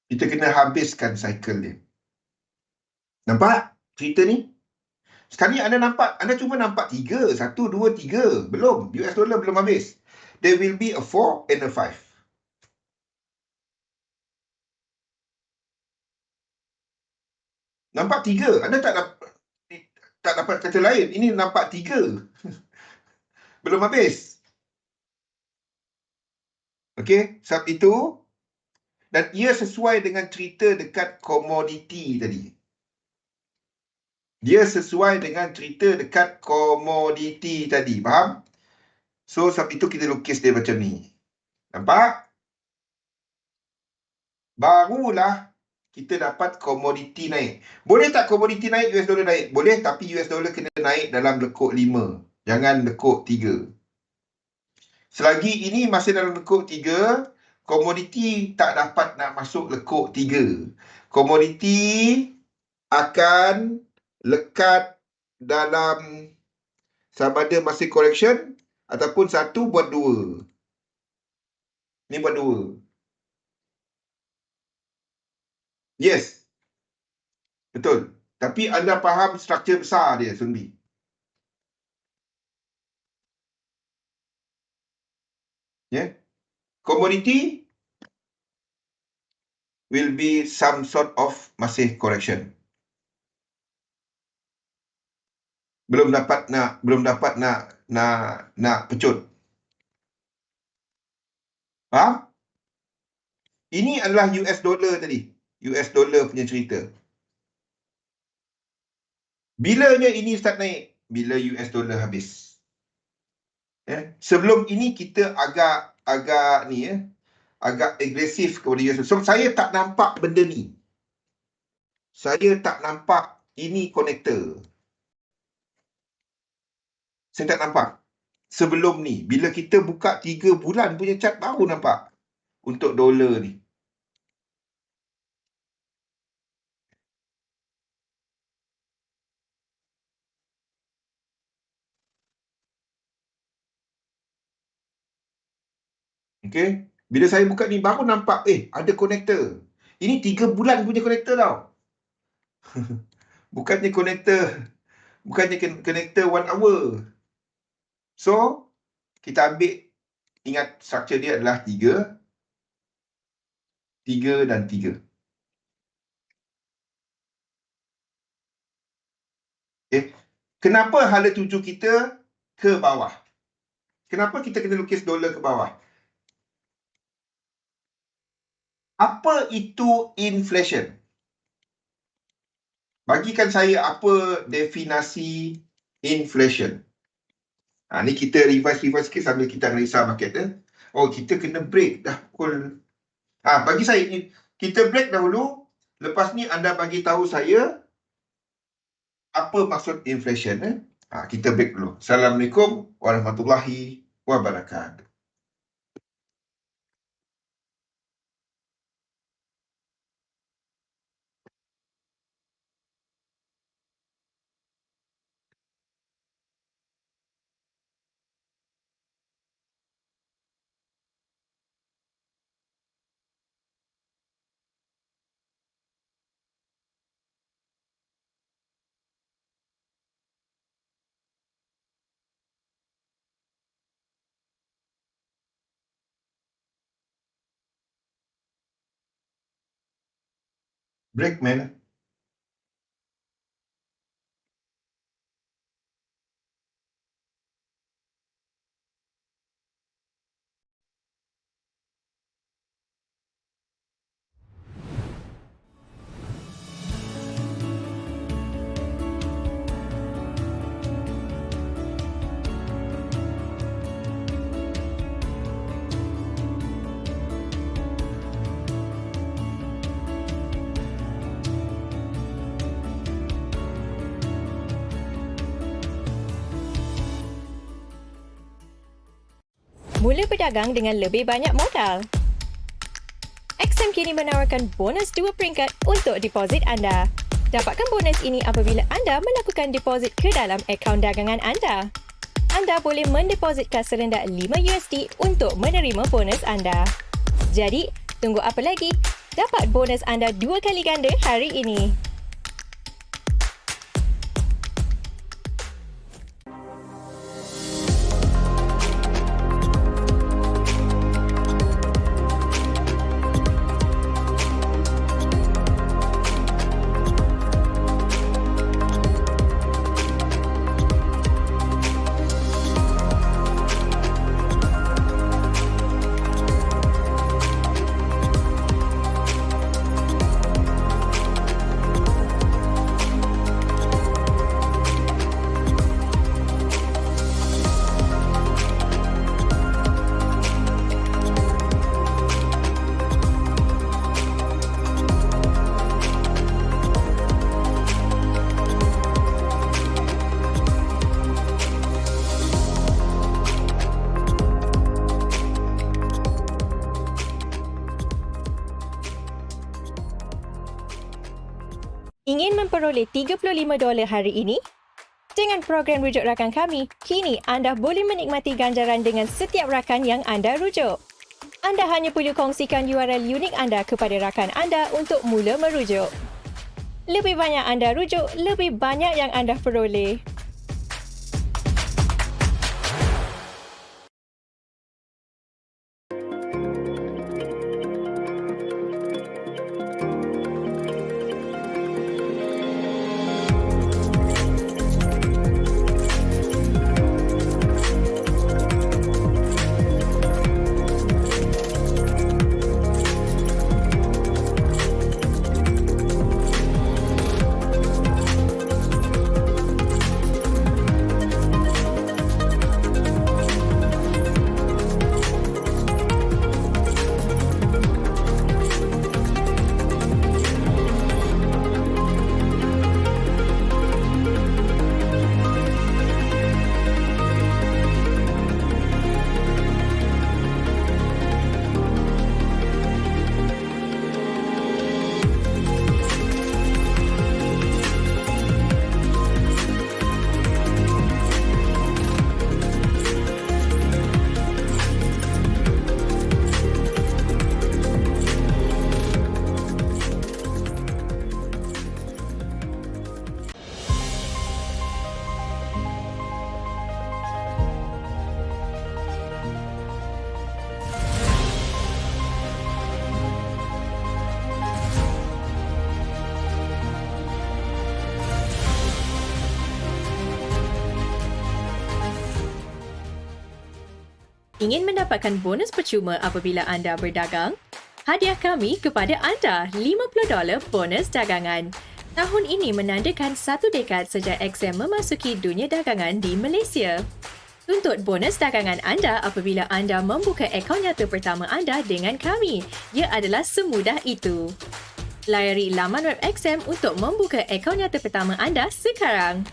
Kita kena habiskan cycle dia. Nampak cerita ni? Sekali anda nampak, anda cuma nampak 3. 1, 2, 3. Belum. US dollar belum habis. There will be a 4 and a 5. Nampak 3. Anda tak dapat kata lain. Ini nampak 3. Belum habis. Okey, sebab itu dan ia sesuai dengan cerita dekat komoditi tadi. Dia sesuai dengan cerita dekat komoditi tadi. Faham? So, sebab itu kita lukis dia macam ni. Nampak? Barulah kita dapat komoditi naik. Boleh tak komoditi naik, US dollar naik? Boleh, tapi US dollar kena naik dalam lekuk 5. Jangan lekuk 3. Selagi ini masih dalam lekuk 3, komoditi tak dapat nak masuk lekuk 3. Komoditi akan lekat dalam sama ada masih correction ataupun 1 buat 2. Ni buat 2. Yes. Betul. Tapi anda faham struktur besar dia, Sunbi. Yeah. Commodity will be some sort of masih correction. Belum dapat nak pecut. Faham? Ini adalah US dollar tadi. US dollar punya cerita. Bilanya ini start naik? Bila US dollar habis. Sebelum ini kita agak ni agak agresif kepada US dollar. So, saya tak nampak benda ni. Saya tak nampak ini connector. Saya tak nampak. Sebelum ni, bila kita buka 3 bulan punya chart, baru nampak untuk dolar ni. Okay. Bila saya buka ni, baru nampak, ada connector. Ini 3 bulan punya connector tau. Bukannya connector 1 hour. So, kita ambil, ingat struktur dia adalah 3, 3 dan 3. Kenapa hala tuju kita ke bawah? Kenapa kita kena lukis dolar ke bawah? Apa itu inflation? Bagikan saya apa definisi inflation. Ni kita revise sikit sambil kita analisa market. Kita kena break dah pukul. Bagi saya, kita break dahulu. Lepas ni anda bagi tahu saya apa maksud inflation. Kita break dulu. Assalamualaikum warahmatullahi wabarakatuh. Break, man. Mula berdagang dengan lebih banyak modal. XM kini menawarkan bonus 2 peringkat untuk deposit anda. Dapatkan bonus ini apabila anda melakukan deposit ke dalam akaun dagangan anda. Anda boleh mendepositkan serendah $5 untuk menerima bonus anda. Jadi, tunggu apa lagi? Dapat bonus anda 2 kali ganda hari ini. Ingin memperoleh $35 hari ini? Dengan program rujuk rakan kami, kini anda boleh menikmati ganjaran dengan setiap rakan yang anda rujuk. Anda hanya perlu kongsikan URL unik anda kepada rakan anda untuk mula merujuk. Lebih banyak anda rujuk, lebih banyak yang anda peroleh. Ingin mendapatkan bonus percuma apabila anda berdagang? Hadiah kami kepada anda $50 bonus dagangan. Tahun ini menandakan 1 dekad sejak XM memasuki dunia dagangan di Malaysia. Tuntut bonus dagangan anda apabila anda membuka akaun nyata pertama anda dengan kami. Ia adalah semudah itu. Layari laman web XM untuk membuka akaun nyata pertama anda sekarang.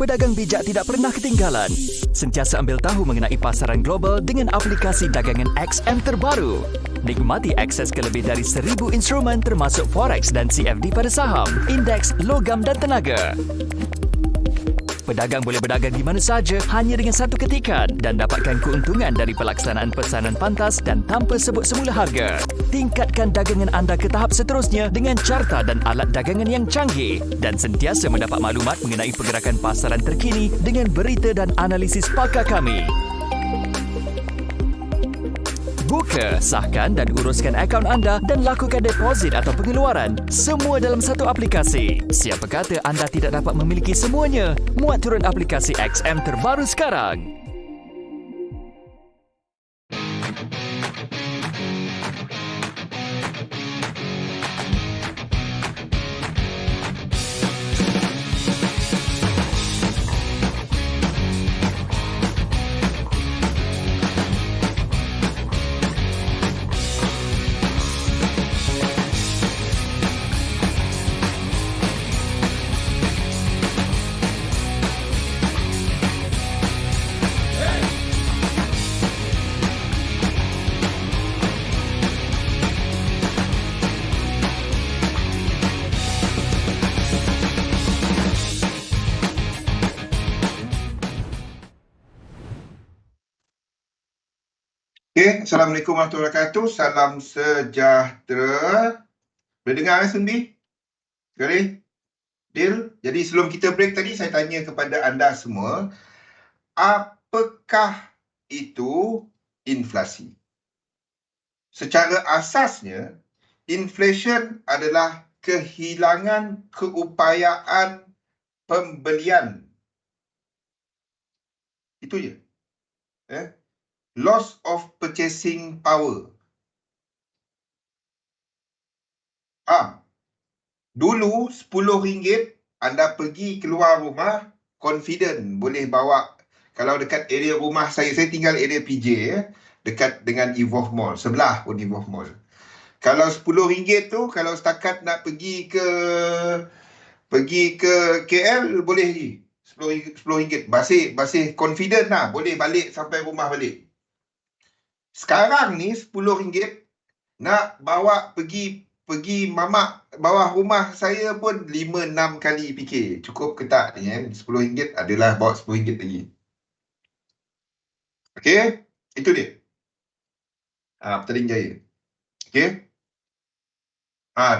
Pedagang bijak tidak pernah ketinggalan. Sentiasa ambil tahu mengenai pasaran global dengan aplikasi dagangan XM terbaru. Nikmati akses ke lebih dari 1,000 instrumen termasuk Forex dan CFD pada saham, indeks, logam dan tenaga. Pedagang boleh berdagang di mana sahaja hanya dengan satu ketikan dan dapatkan keuntungan dari pelaksanaan pesanan pantas dan tanpa sebut semula harga. Tingkatkan dagangan anda ke tahap seterusnya dengan carta dan alat dagangan yang canggih dan sentiasa mendapat maklumat mengenai pergerakan pasaran terkini dengan berita dan analisis pakar kami. Buka, sahkan dan uruskan akaun anda dan lakukan deposit atau pengeluaran semua dalam satu aplikasi. Siapa kata anda tidak dapat memiliki semuanya? Muat turun aplikasi XM terbaru sekarang. Okay, Assalamualaikum warahmatullahi wabarakatuh. Salam sejahtera. Boleh dengar Sundi? Boleh? Deal? Jadi sebelum kita break tadi, saya tanya kepada anda semua, apakah itu inflasi? Secara asasnya, inflation adalah kehilangan keupayaan pembelian. Itu je. Loss of purchasing power. Dulu RM10 anda pergi keluar rumah confident boleh bawa. Kalau dekat area rumah saya tinggal area PJ dekat dengan Evolve Mall, sebelah pun Evolve Mall. Kalau RM10 tu kalau setakat nak pergi ke KL boleh je. RM10 masih confident lah, boleh balik sampai rumah balik. Sekarang ni RM10 nak bawa pergi mamak bawah rumah saya pun 5-6 kali fikir cukup ke tak ni RM10 adalah bawa RM10 lagi. Okey, itu dia. Petaling Jaya. Okey.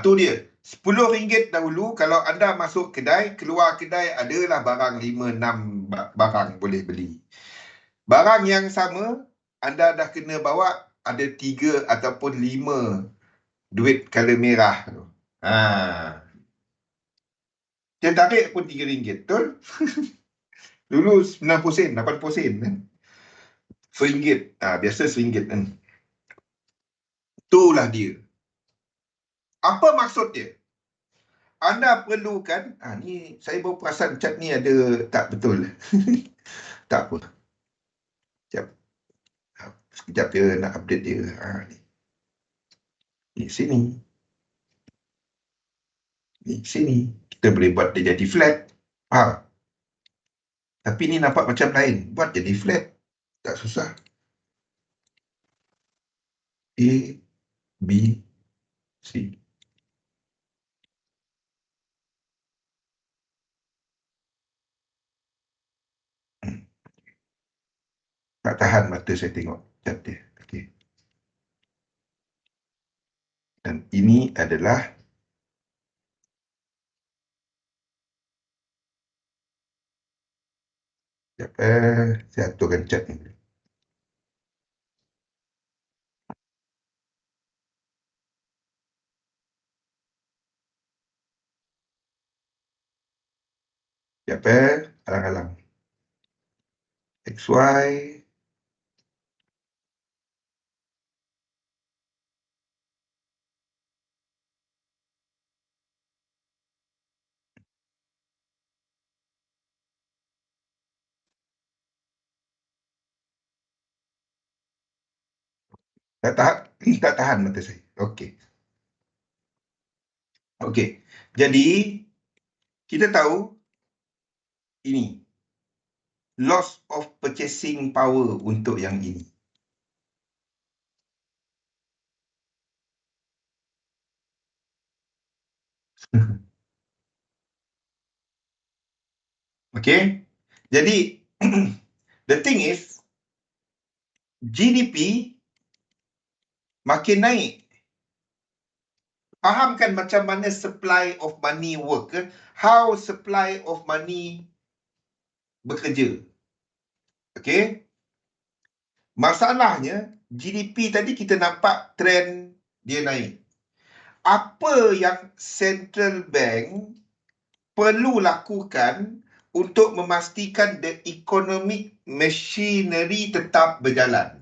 Tu dia. RM10 dahulu kalau anda masuk kedai, keluar kedai adalah barang 5-6 barang boleh beli. Barang yang sama anda dah kena bawa ada 3 ataupun 5 duit color merah tu. Dia tarik pun RM3, betul? Dulu 90 sen, 80 sen kan. RM1. Biasa RM1 kan. Itulah dia. Apa maksud dia? Anda perlukan, ni saya baru perasan cat ni ada tak betul. Tak apa. Sekejap dia nak update dia. Ni sini. Ni sini. Kita boleh buat dia jadi flat. Tapi ni nampak macam lain. Buat jadi flat. Tak susah. A, B, C. Tak tahan mata saya tengok cat dia. Okay. Dan ini adalah saya aturkan cat ni. Alang-alang. XY. Tak tahan mata saya. Okey. Okey. Jadi kita tahu ini loss of purchasing power untuk yang ini. Okay. Jadi, the thing is, GDP makin naik. Fahamkan macam mana supply of money work? How supply of money bekerja? Okay. Masalahnya, GDP tadi kita nampak trend dia naik. Apa yang central bank perlu lakukan untuk memastikan the economic machinery tetap berjalan?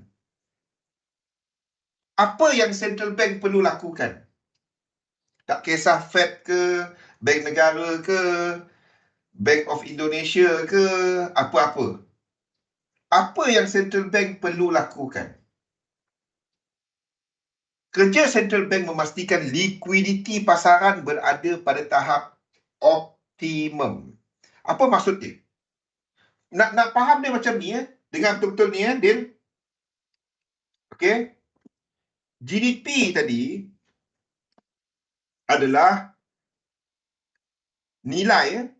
Apa yang central bank perlu lakukan? Tak kisah Fed ke, Bank Negara ke, Bank of Indonesia ke, apa-apa. Apa yang central bank perlu lakukan? Kerja central bank memastikan likuiditi pasaran berada pada tahap optimum. Apa maksud dia? Nak faham dia macam ni ya? Dengar betul-betul ni ya, Din. Okey. GDP tadi adalah nilai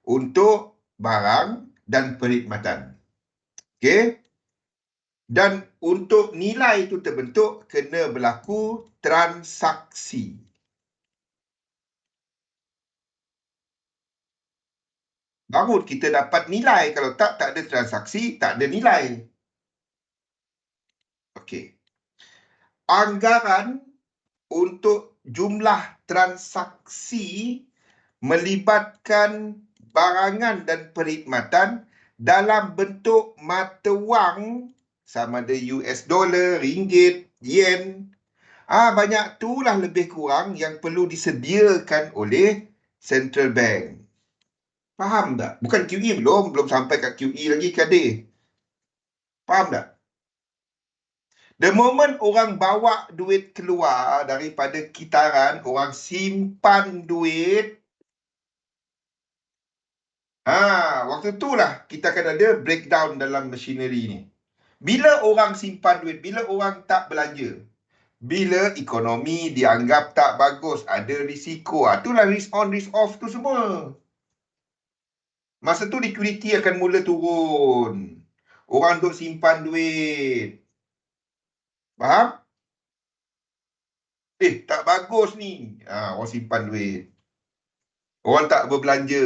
untuk barang dan perkhidmatan. Okey. Dan untuk nilai itu terbentuk, kena berlaku transaksi. Baru kita dapat nilai. Kalau tak ada transaksi, tak ada nilai. Okey. Anggaran untuk jumlah transaksi melibatkan barangan dan perkhidmatan dalam bentuk mata wang sama ada US dollar, ringgit, yen. Banyak itulah lebih kurang yang perlu disediakan oleh central bank. Faham tak? Bukan QE belum sampai kat QE lagi, Kadir. Faham tak? The moment orang bawa duit keluar daripada kitaran, orang simpan duit, waktu itulah kita akan ada breakdown dalam machinery ni. Bila orang simpan duit, bila orang tak belanja, bila ekonomi dianggap tak bagus, ada risiko, itulah risk on, risk off tu semua. Masa tu liquidity akan mula turun. Orang duk simpan duit. Faham? Tak bagus ni. Orang simpan duit. Orang tak berbelanja.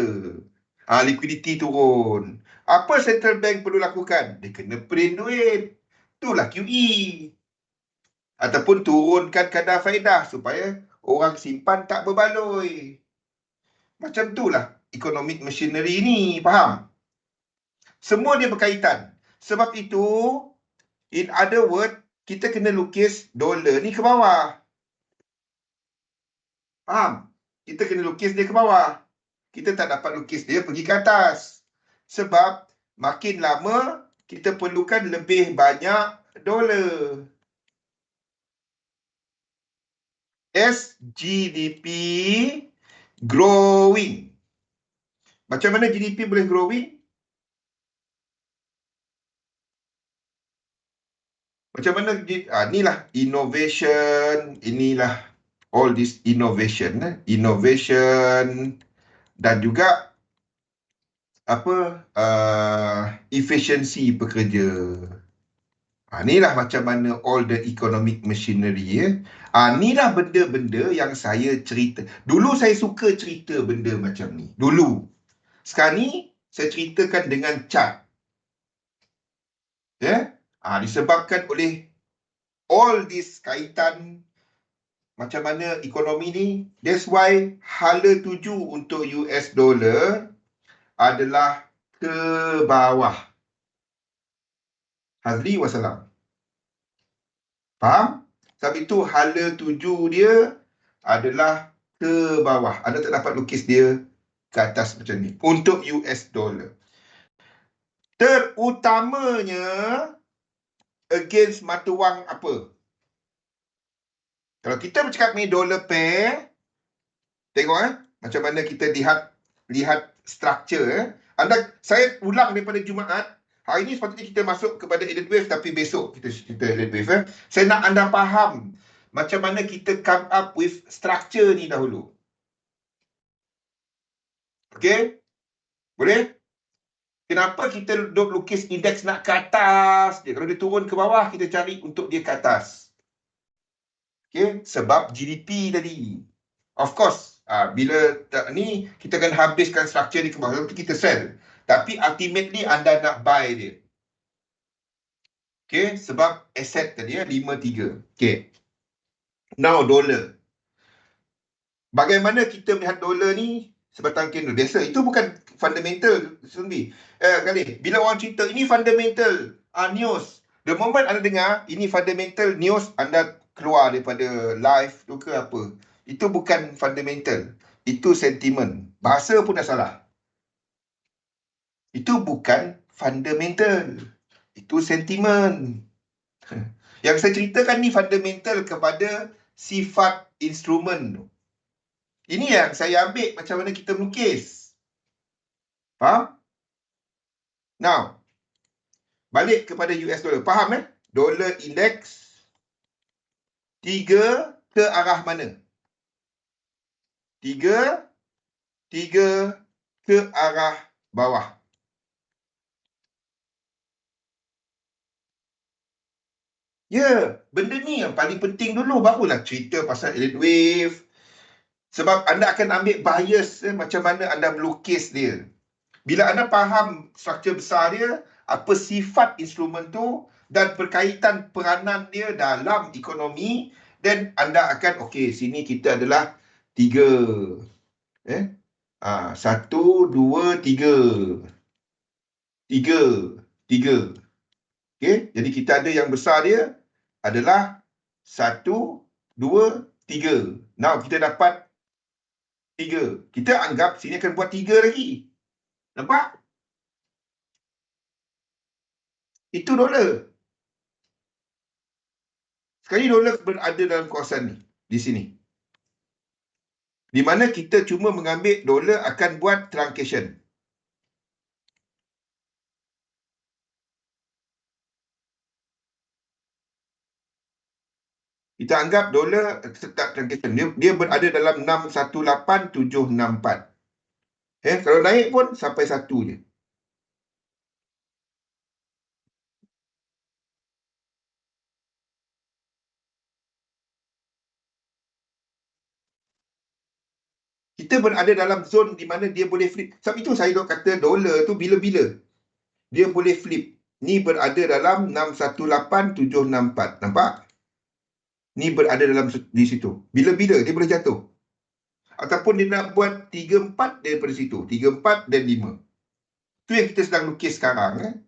Liquidity turun. Apa central bank perlu lakukan? Dia kena print duit. Itulah QE. Ataupun turunkan kadar faedah supaya orang simpan tak berbaloi. Macam itulah economic machinery ni. Faham? Semua dia berkaitan. Sebab itu, in other word, kita kena lukis dolar ni ke bawah. Faham? Kita kena lukis dia ke bawah. Kita tak dapat lukis dia pergi ke atas. Sebab makin lama kita perlukan lebih banyak dolar. As GDP growing. Macam mana GDP boleh growing? Macam mana? Inilah innovation. Inilah all this innovation. Innovation dan juga efisiensi pekerja. Inilah macam mana all the economic machinery. Inilah benda-benda yang saya cerita. Dulu saya suka cerita benda macam ni. Dulu. Sekarang ni saya ceritakan dengan chart. Disebabkan oleh all this kaitan macam mana ekonomi ni. That's why hala tuju untuk US dollar adalah ke bawah. Hazli wassalam. Faham? Sebab itu hala tuju dia adalah ke bawah. Anda tak dapat lukis dia ke atas macam ni. Untuk US dollar. Terutamanya against mata wang apa? Kalau kita bercakap ni dollar pair, tengok macam mana kita lihat lihat struktur. Saya ulang daripada Jumaat. Hari ini sepatutnya kita masuk kepada elite wave, tapi besok kita cerita elite wave. Saya nak anda faham macam mana kita come up with structure ni dahulu. Okey? Boleh? Kenapa kita duduk lukis indeks nak ke atas dia? Kalau dia turun ke bawah, kita cari untuk dia ke atas. Okey? Sebab GDP tadi. Of course, bila ni kita akan habiskan struktur ni ke bawah, nanti kita sell. Tapi ultimately anda nak buy dia. Okey? Sebab aset tadi 5.3. Okey. Now dollar. Bagaimana kita melihat dollar ni? Sebatang candle biasa. Itu bukan fundamental sendiri. Kali bila orang cerita ini fundamental news, the moment anda dengar ini fundamental news, anda keluar daripada live tu ke apa. Itu bukan fundamental. Itu sentiment. Bahasa pun dah salah. Itu bukan fundamental. Itu sentiment. Yang saya ceritakan ni fundamental kepada sifat instrumen tu. Ini yang saya ambil macam mana kita melukis. Faham? Now, balik kepada US dollar. Faham Dollar index 3 ke arah mana? 3 ke arah bawah. Ya, benda ni yang paling penting dulu. Barulah cerita pasal elite wave. Sebab anda akan ambil bias macam mana anda melukis dia. Bila anda faham struktur besar dia, apa sifat instrumen tu dan berkaitan peranan dia dalam ekonomi, then anda akan, okey, sini kita adalah 3. 1, 2, 3. 3. Okey, jadi kita ada yang besar dia adalah 1, 2, 3. Now kita dapat 3. Kita anggap sini akan buat 3 lagi. Nampak? Itu dolar. Sekali dolar berada dalam kawasan ni, di sini. Di mana kita cuma mengambil dolar akan buat truncation. Kita anggap dolar tetap truncation. Dia berada dalam 618764. Kalau naik pun sampai 1 je. Kita berada dalam zon di mana dia boleh flip. Sebab itu saya kata dolar tu bila-bila dia boleh flip. Ni berada dalam 618764. Nampak? Ni berada dalam di situ. Bila-bila dia boleh jatuh. Ataupun dia nak buat 3-4 daripada situ. 3-4 dan 5. Itu yang kita sedang lukis sekarang.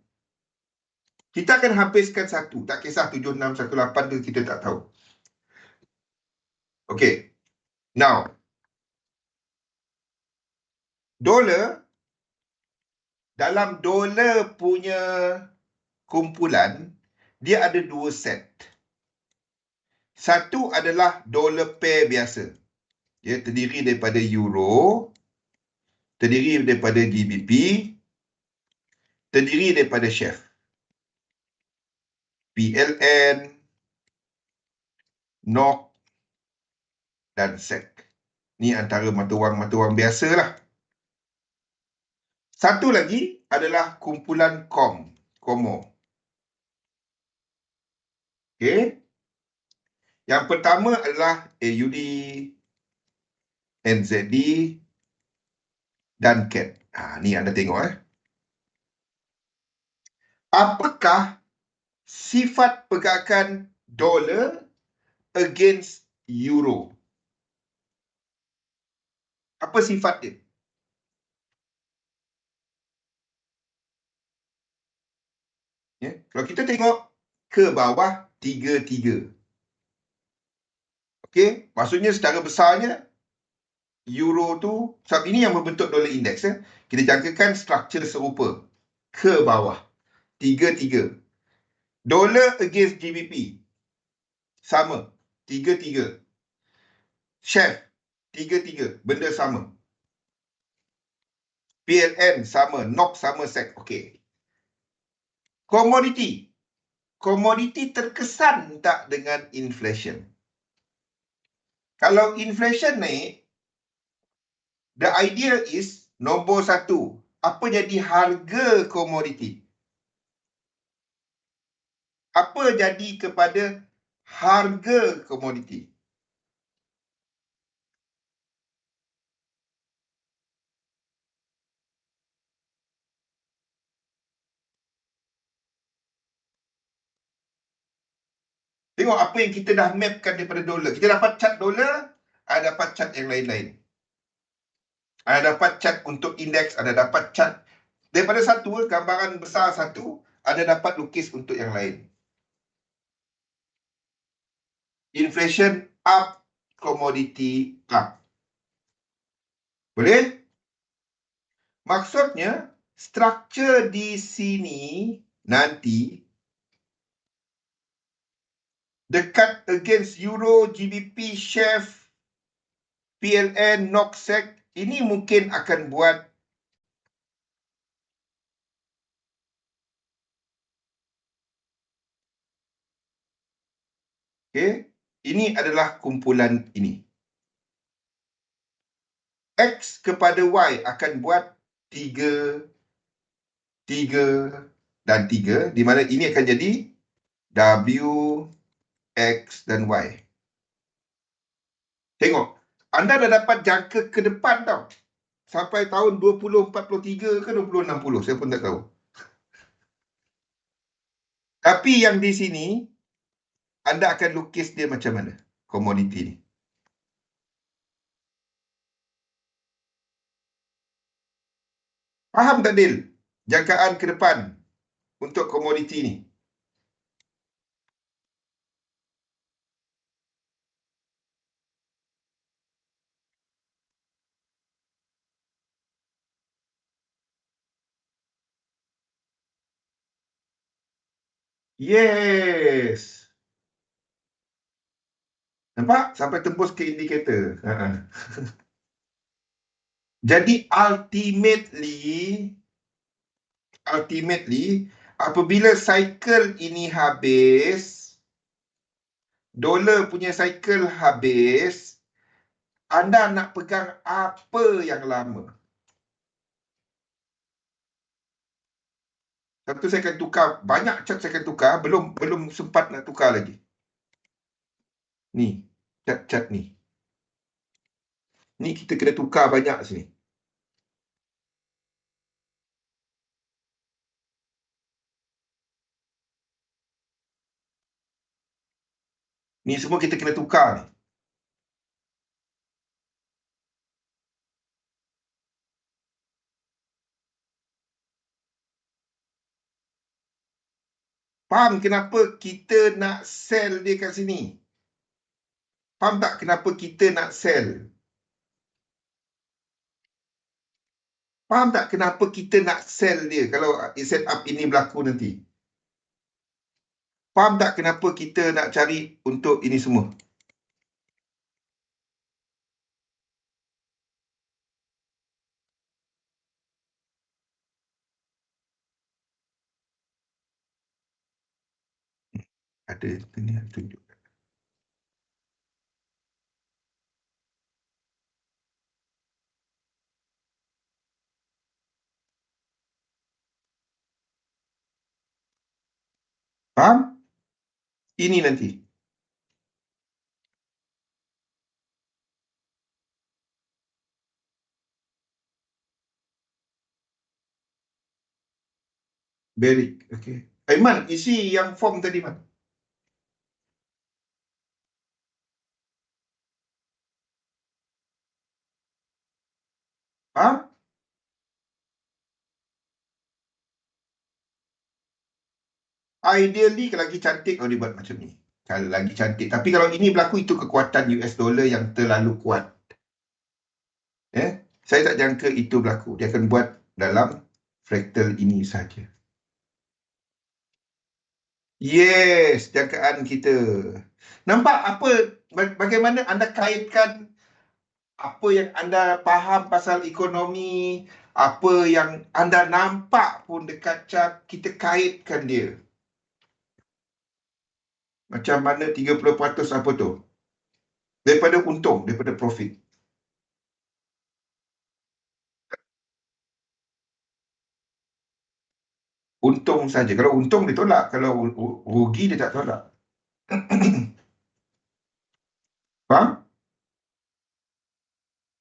Kita akan habiskan 1. Tak kisah 7618 tu kita tak tahu. Okay. Now. Dolar. Dalam dolar punya kumpulan, dia ada 2 set. Satu adalah dolar pair biasa. Dia terdiri daripada euro, terdiri daripada GBP, terdiri daripada chef, PLN, NOK dan SEK. Ni antara mata wang biasa lah. Satu lagi adalah kumpulan KOMO. Okey. Yang pertama adalah AUD, NZD dan CAD. Ni anda tengok Apakah sifat pergerakan dolar against euro? Apa sifat dia? Kalau kita tengok ke bawah 3-3. Okey, maksudnya secara besarnya euro tu, sebab ini yang membentuk dolar index. Kita jangkakan struktur serupa ke bawah 3-3. Dolar against GBP sama 3-3. Chef 3-3, benda sama. PLN sama, NOK sama, SEK. Okey. Komoditi. Komoditi terkesan tak dengan inflation? Kalau inflation naik, the idea is nombor satu, apa jadi harga komoditi? Apa jadi kepada harga komoditi? Tengok apa yang kita dah mapkan daripada dolar. Kita dapat chart dolar, ada dapat chart yang lain-lain. Ada dapat chart untuk indeks, ada dapat chart daripada satu, gambaran besar satu, ada dapat lukis untuk yang lain. Inflation up, commodity up. Boleh? Maksudnya, struktur di sini nanti dekat against Euro, GBP, Chef, PLN, NOK, SEK, ini mungkin akan buat ini adalah kumpulan ini. X kepada Y akan buat 3, 3 dan 3, di mana ini akan jadi W, X dan Y. Tengok, anda dah dapat jangka ke depan tau. Sampai tahun 2043 ke 2060, saya pun tak tahu. Tapi yang di sini, anda akan lukis dia macam mana, komoditi ni. Faham tak, Dil? Jangkaan ke depan untuk komoditi ni. Yes. Nampak? Sampai tembus ke indikator. Jadi ultimately apabila cycle ini habis, dolar punya cycle habis, anda nak pegang apa yang lama? Satu saya akan tukar, banyak chart saya akan tukar, belum sempat nak tukar lagi. Ni, chart ni. Ni kita kena tukar banyak sini. Ni semua kita kena tukar ni. Faham kenapa kita nak sell dia kat sini? Faham tak kenapa kita nak sell? Faham tak kenapa kita nak sell dia kalau set up ini berlaku nanti? Faham tak kenapa kita nak cari untuk ini semua? Ada ni tunjuk. Faham? Ini nanti. Beric, okay. Aiman, isi yang form tadi, Man. Faham? Ideally, kalau lagi cantik, kalau dibuat macam ni. Kalau lagi cantik. Tapi kalau ini berlaku, itu kekuatan US dollar yang terlalu kuat. Saya tak jangka itu berlaku. Dia akan buat dalam fractal ini saja. Yes, jangkaan kita. Nampak apa, bagaimana anda kaitkan apa yang anda faham pasal ekonomi, Apa yang anda nampak pun dekat chart, kita kaitkan dia. Macam mana 30% apa tu? Daripada untung, daripada profit. Untung saja. Kalau untung dia tolak, kalau rugi dia tak tolak. Faham?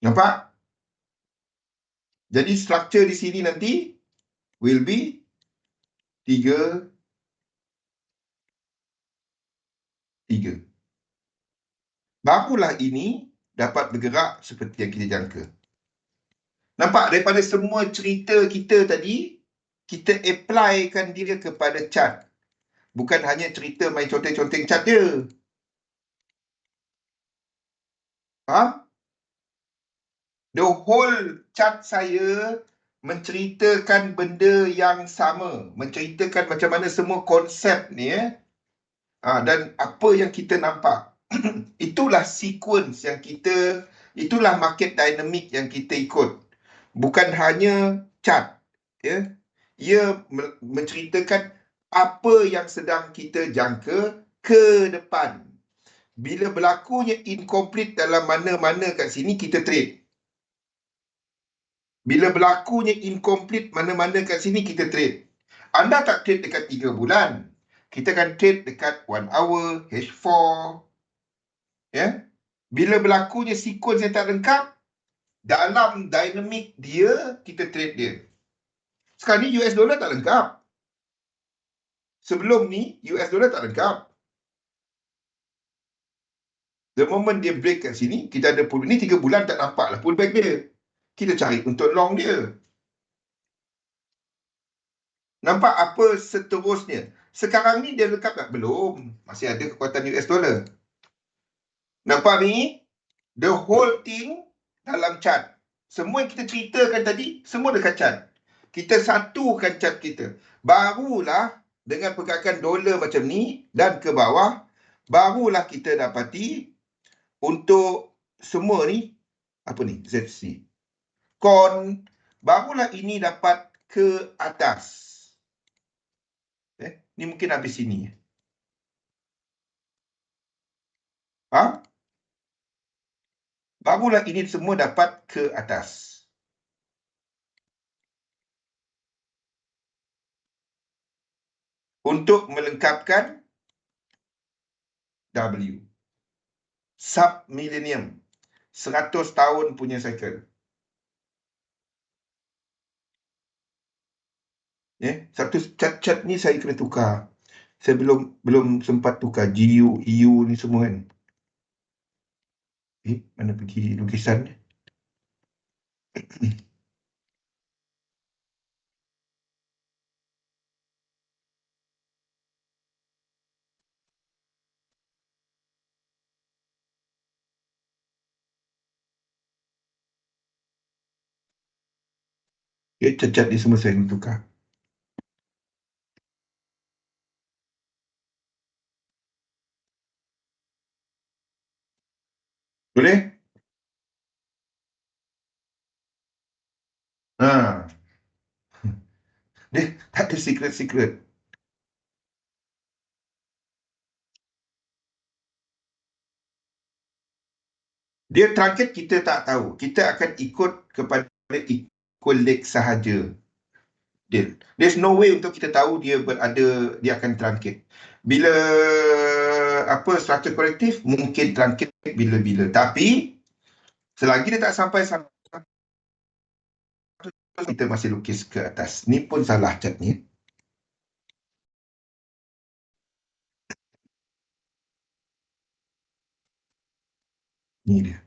Nampak? Jadi structure di sini nanti will be 3. Barulah ini dapat bergerak seperti yang kita jangka. Nampak daripada semua cerita kita tadi, kita applykan dia kepada chart. Bukan hanya cerita main conteng-conteng chart dia. Faham? The whole chart saya menceritakan benda yang sama. Menceritakan macam mana semua konsep ni dan apa yang kita nampak. Itulah sequence yang kita, itulah market dynamic yang kita ikut. Bukan hanya chart. Ia menceritakan apa yang sedang kita jangka ke depan. Bila berlakunya incomplete dalam mana-mana kat sini, kita trade. Bila berlakunya incomplete mana-mana kat sini, kita trade. Anda tak trade dekat 3 bulan. Kita akan trade dekat 1 hour, H4. Bila berlakunya sequence yang tak lengkap, dalam dinamik dia, kita trade dia. Sekarang ni US dollar tak lengkap. Sebelum ni, US dollar tak lengkap. The moment dia break kat sini, kita ada pull. Ni 3 bulan tak nampak lah pullback dia. Kita cari untuk long dia. Nampak apa seterusnya? Sekarang ni dia lengkap tak? Belum. Masih ada kekuatan US dollar. Nampak ni? The whole thing dalam chart. Semua yang kita ceritakan tadi, semua dekat chart. Kita satukan chart kita. Barulah dengan pergerakan dolar macam ni dan ke bawah, barulah kita dapati untuk semua ni, apa ni? ZC. Kon, barulah ini dapat ke atas. Ni mungkin habis sini. Barulah ini semua dapat ke atas. Untuk melengkapkan W. Sub-millennium. 100 tahun punya cycle. Satu cat-cat ni saya kena tukar. Saya belum sempat tukar GU, EU ni semua kan. Mana pergi lukisan ni? Cat-cat ni semua saya kena tukar. Boleh? Dia tak ada secret-secret. Dia trunket kita tak tahu. Kita akan ikut kepada equal leg sahaja. There's no way untuk kita tahu dia dia akan trunket. Bila structure korektif, mungkin trunket bila-bila. Tapi selagi dia tak sampai kita masih lukis ke atas. Ni pun salah cat ni. Ni dia.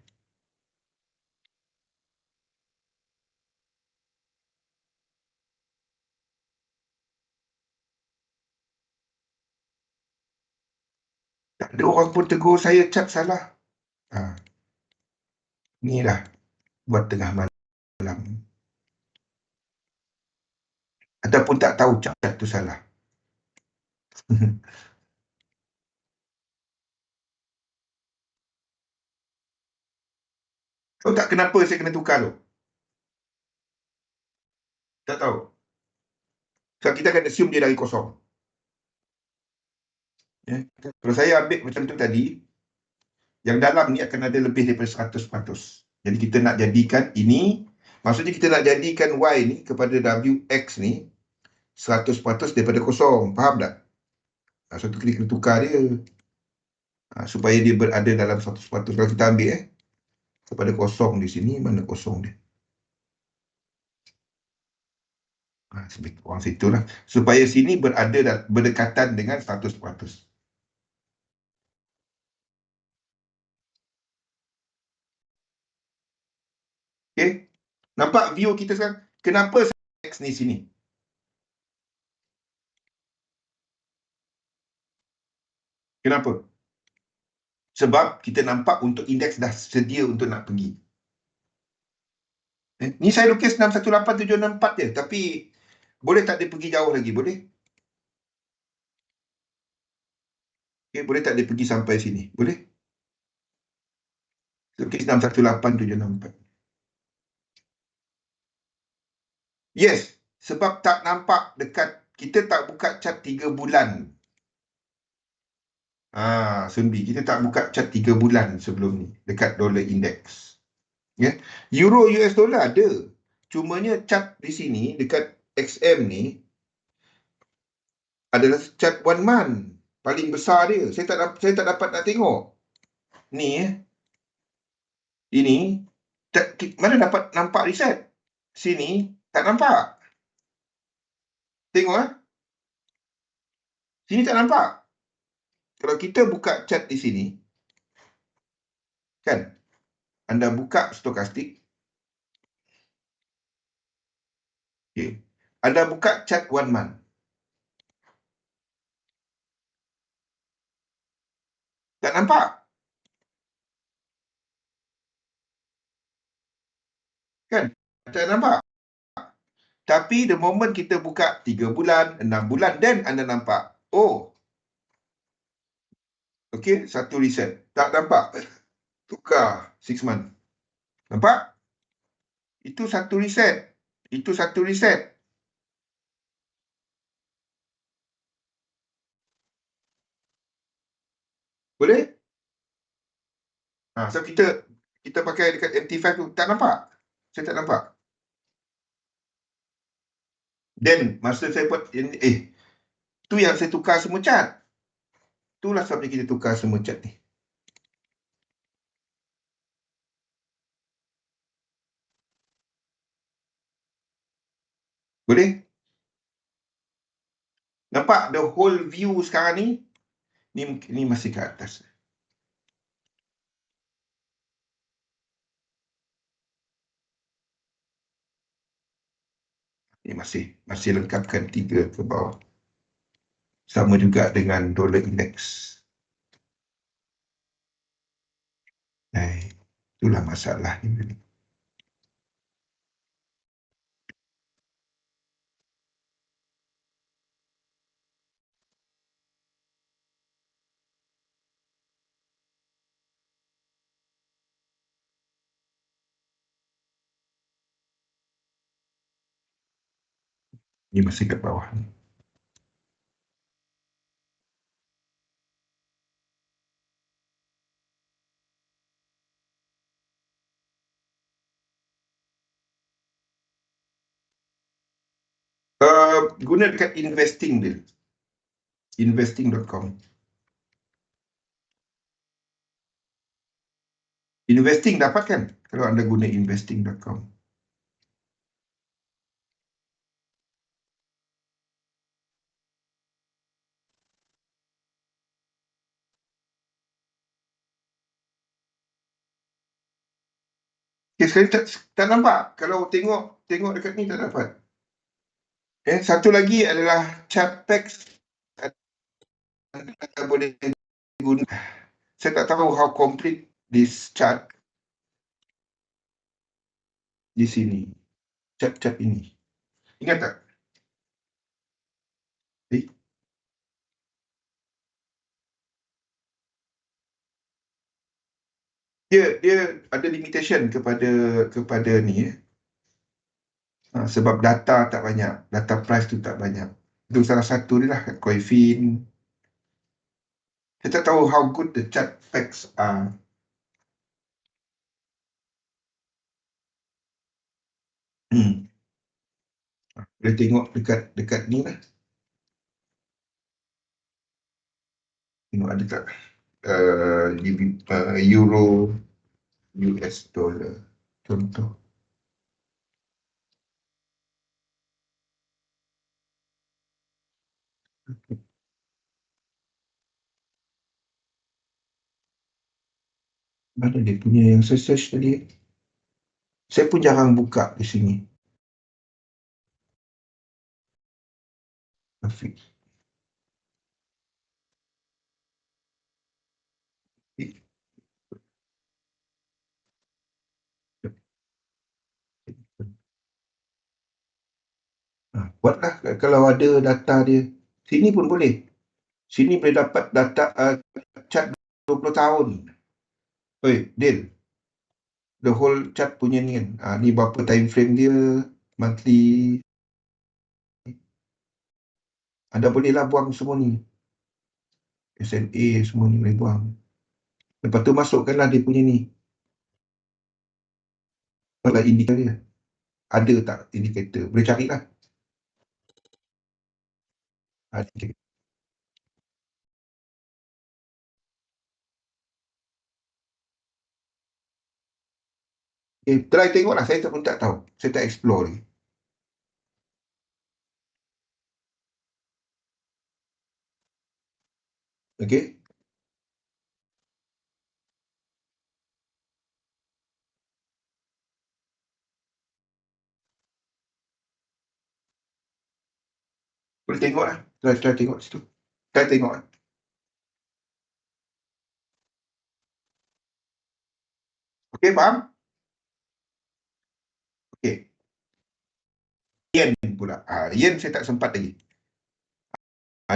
Tak ada orang pun tegur saya cat salah. Ni lah buat tengah malam. Ataupun tak tahu cat tu salah. Tahu tak kenapa saya kena tukar tu? Tak tahu. So, kita akan assume dia dari kosong. Ya. Kalau saya ambil macam tu tadi, yang dalam ni akan ada lebih daripada 100%. Jadi kita nak jadikan ini, maksudnya kita nak jadikan Y ni kepada WX ni 100% daripada kosong. Faham tak? Satu klik kena tukar dia. Supaya dia berada dalam 100%. Kalau kita ambil kepada kosong di sini, mana kosong dia? Orang situ lah. Supaya sini berada berdekatan dengan 100%. Okay. Nampak view kita sekarang? Kenapa X ni sini? Kenapa? Sebab kita nampak untuk indeks dah sedia untuk nak pergi. Ni saya lukis 618764 je. Tapi boleh tak dia pergi jauh lagi? Boleh? Okay, boleh tak dia pergi sampai sini? Boleh? Lukis 618764. Yes. Sebab tak nampak dekat, kita tak buka chart 3 bulan. Sunbi, kita tak buka chart 3 bulan sebelum ni dekat dollar index. Ya. Euro US dollar ada. Cumanya chart di sini dekat XM ni adalah chart 1 month. Paling besar dia. Saya tak dapat nak tengok. Ni ini mana dapat nampak reset? Sini tak nampak. Tengok Sini tak nampak. Kalau kita buka chart di sini, kan? Anda buka stokastik. Okay. Anda buka chart 1 month. Tak nampak. Kan? Tak nampak. Tapi the moment kita buka 3 bulan, 6 bulan, then anda nampak. Oh. Okey, satu reset. Tak nampak. Tukar 6 month. Nampak? Itu satu reset. Itu satu reset. Boleh? So kita pakai dekat MT5 tu. Tak nampak. Saya tak nampak. Then, masa saya buat tu yang saya tukar semua chart. Itulah sebabnya kita tukar semua chart ni. Boleh? Nampak the whole view sekarang ni? Ni masih ke atas. Ini masih lengkapkan 3 ke bawah. Sama juga dengan dollar index. Itulah masalah ni. Ini masih ke bawah ni. Guna dekat investing dia. Investing.com. Investing dapat kan? Kalau anda guna investing.com. Okay, sekarang tak nampak. Kalau tengok dekat ni tak dapat. Satu lagi adalah chart text. Anda boleh guna. Saya tak tahu how complete this chart di sini. Chart ini. Ingat tak? Dia ada limitation kepada ni. Sebab data tak banyak. Data price tu tak banyak. Itu salah satu dia lah. Coifin. Kita tahu how good the chart facts are. Boleh tengok dekat ni lah. Tengok ada tak euro US dollar contoh. Mana dia punya yang saya search tadi? Saya pun jarang buka di sini. Grafik. Buatlah kalau ada data dia. Sini pun boleh. Sini boleh dapat data chart 20 tahun. Oi, Del. The whole chart punya ni kan. Ni berapa time frame dia, monthly. Anda bolehlah buang semua ni. SMA semua ni boleh buang. Lepas tu masukkanlah dia punya ni. Kalau indikator dia. Ada tak indikator? Boleh carilah. Okay, try tengoklah. Saya pun tak tahu. Saya tak explore lagi. Okay. Boleh tengoklah. Try tengok situ. Try tengok. Okay, faham? Okay. Yen pula. Yen saya tak sempat lagi.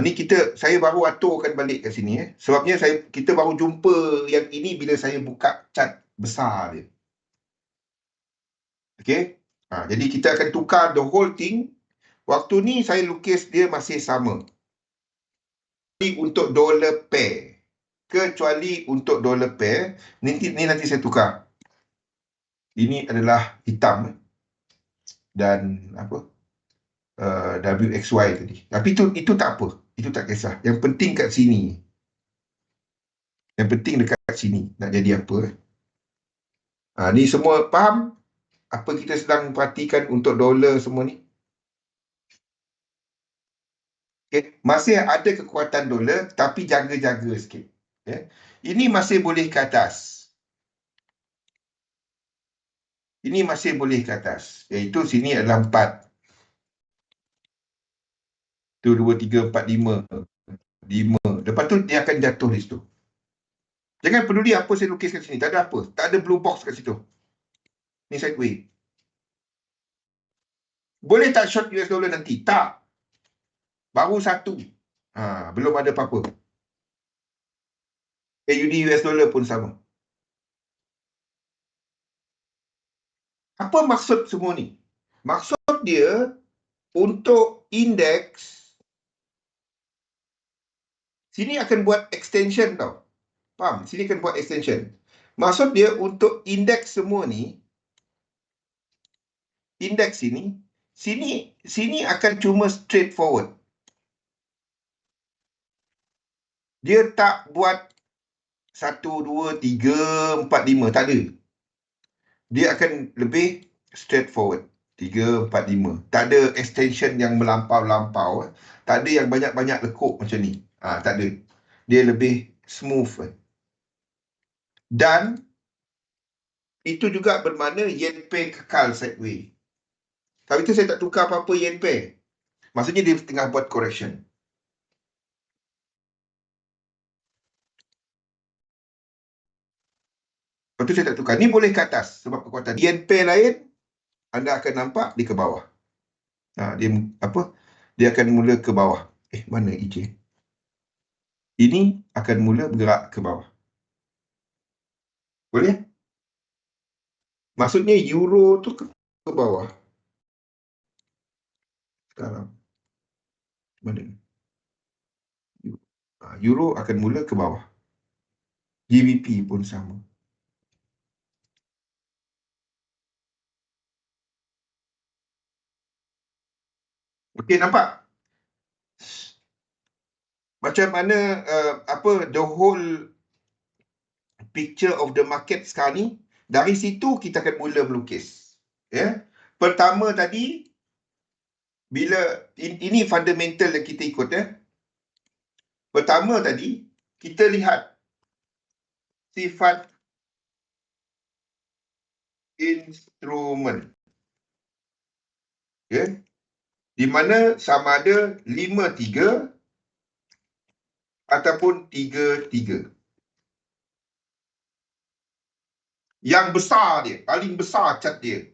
Ni saya baru aturkan balik kat sini. Sebabnya kita baru jumpa yang ini bila saya buka chart besar dia. Okay. Jadi kita akan tukar the whole thing. Waktu ni saya lukis dia masih sama. Untuk dollar pair. Kecuali untuk dollar pair. Ni nanti saya tukar. Ini adalah hitam. Dan apa? WXY tadi. Tapi itu tak apa. Itu tak kisah. Yang penting kat sini. Yang penting dekat sini. Nak jadi apa. Ni semua faham? Apa kita sedang perhatikan untuk dolar semua ni? Okay. Masih ada kekuatan dolar. Tapi jaga-jaga sikit. Okay. Ini masih boleh ke atas. Ini masih boleh ke atas. Iaitu sini adalah 4. Tu 2, 3, 4, 5. 5. Lepas tu dia akan jatuh di situ. Jangan peduli apa saya lukis kat sini. Tak ada apa. Tak ada blue box kat situ. Ni sideway. Boleh tak short US dollar nanti? Tak. Baru 1. Belum ada apa-apa. AUD US dollar pun sama. Apa maksud semua ni? Maksud dia untuk indeks sini akan buat extension tau. Faham? Sini akan buat extension. Maksud dia untuk indeks semua ni, indeks sini akan cuma straight forward. Dia tak buat 1, 2, 3, 4, 5. Tak ada. Dia akan lebih straight forward. 3, 4, 5. Tak ada extension yang melampau-lampau. Tak ada yang banyak-banyak lekuk macam ni. Tak ada. Dia lebih smooth. Dan itu juga bermakna yen pair kekal sideway. Tapi itu saya tak tukar apa-apa yen pair. Maksudnya dia tengah buat correction. Lepas tu saya tak tukar. Ni boleh ke atas sebab kekuatan yen pair lain. Anda akan nampak dia ke bawah. Dia akan mula ke bawah. Mana EJ? Ini akan mula bergerak ke bawah. Boleh? Maksudnya euro tu ke bawah. Sekarang. Mana? Euro akan mula ke bawah. GBP pun sama. Okey, nampak? Macam mana the whole picture of the market sekarang ni. Dari situ kita akan mula melukis. Ya. Pertama tadi, bila ini fundamental yang kita ikut. Pertama tadi, kita lihat sifat instrumen. Ya. Di mana sama ada 5-3 ataupun 3-3. Yang besar dia, paling besar cat dia.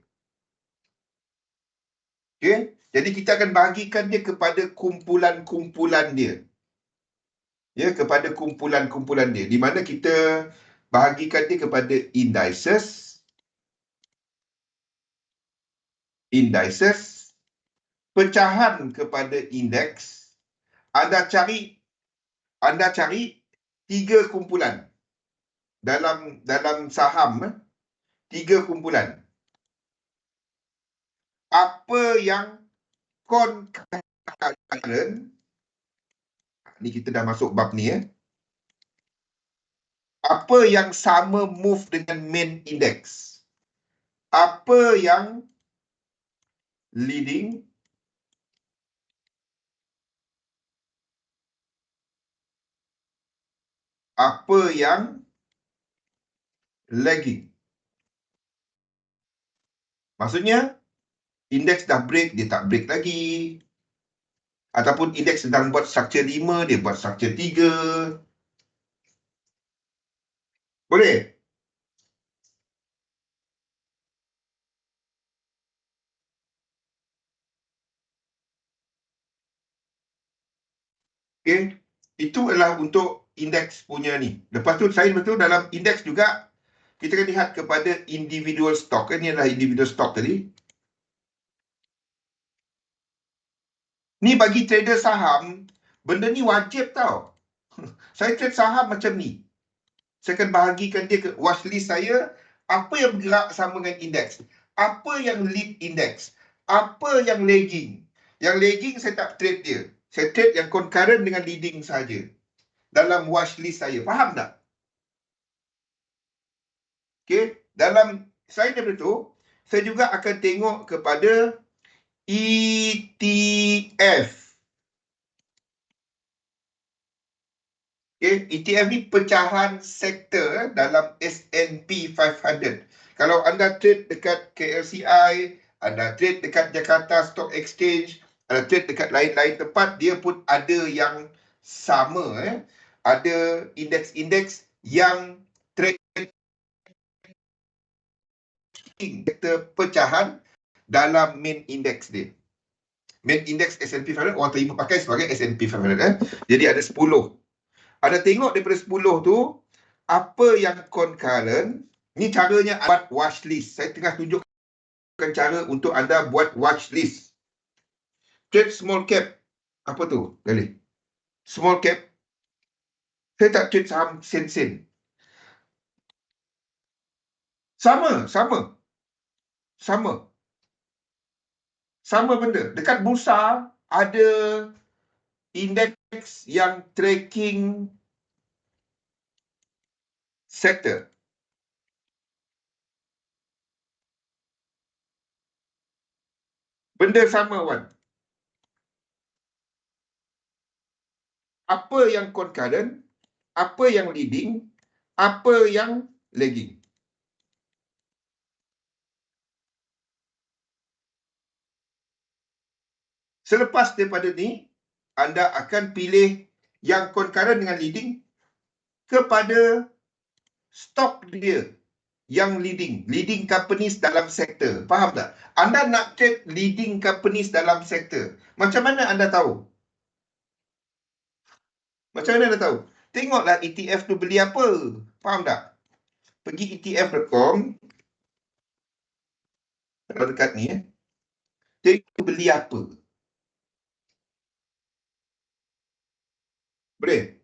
Okay? Jadi kita akan bahagikan dia kepada kumpulan-kumpulan dia. Ya, kepada kumpulan-kumpulan dia. Di mana kita bahagikan dia kepada indices, pecahan kepada indeks. Anda cari 3 kumpulan. Dalam saham, 3 kumpulan. Apa yang concurrent, ni kita dah masuk bab ni. Apa yang sama move dengan main index. Apa yang leading, apa yang lagging. Maksudnya, indeks dah break, dia tak break lagi. Ataupun indeks sedang buat structure 5, dia buat structure 3. Boleh? Okay. Itu adalah untuk indeks punya ni. Lepas tu, dalam indeks juga, kita akan lihat kepada individual stock. Ini adalah individual stock tadi. Ni bagi trader saham, benda ni wajib tau. Saya trade saham macam ni. Saya akan bahagikan dia ke watchlist saya. Apa yang bergerak sama dengan indeks? Apa yang lead indeks? Apa yang lagging? Yang lagging saya tak trade dia. Saya trade yang concurrent dengan leading saja. Dalam watchlist saya. Faham tak? Okay. Dalam selain daripada tu, saya juga akan tengok kepada ETF. Okay. ETF ni pecahan sektor dalam S&P 500. Kalau anda trade dekat KLCI, anda trade dekat Jakarta Stock Exchange, anda trade dekat lain-lain tempat, dia pun ada yang sama. Ada indeks-indeks yang trade sektor pecahan dalam main index dia. Main index S&P 500 orang terima pakai sebagai S&P 500. Jadi ada 10. Anda tengok daripada 10 tu, apa yang concurrent, ni caranya buat watch list. Saya tengah tunjukkan cara untuk anda buat watch list. Trade small cap. Apa tu? Gali. Small cap. Saya tak trade saham sen-sen. Sama benda. Dekat bursa ada indeks yang tracking sektor. Benda sama, Wan. Apa yang concurrent, apa yang leading, apa yang lagging. Selepas daripada ni, anda akan pilih yang concurrent dengan leading kepada stok dia yang leading companies dalam sektor. Faham tak? Anda nak trade leading companies dalam sektor. Macam mana anda tahu? Tengoklah ETF tu beli apa. Faham tak? Pergi ETF.com. Kalau dekat ni, tengok beli apa. Boleh?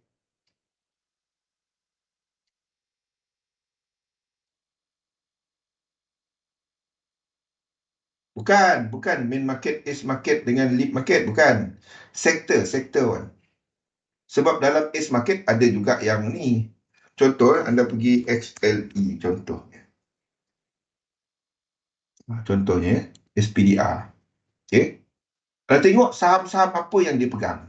Bukan main market, Ace market dengan lead market, bukan. Sektor one. Sebab dalam Ace market ada juga yang ni. Contoh, anda pergi XLE contohnya. Contohnya, SPDR. Okay. Anda tengok saham-saham apa yang dia pegang.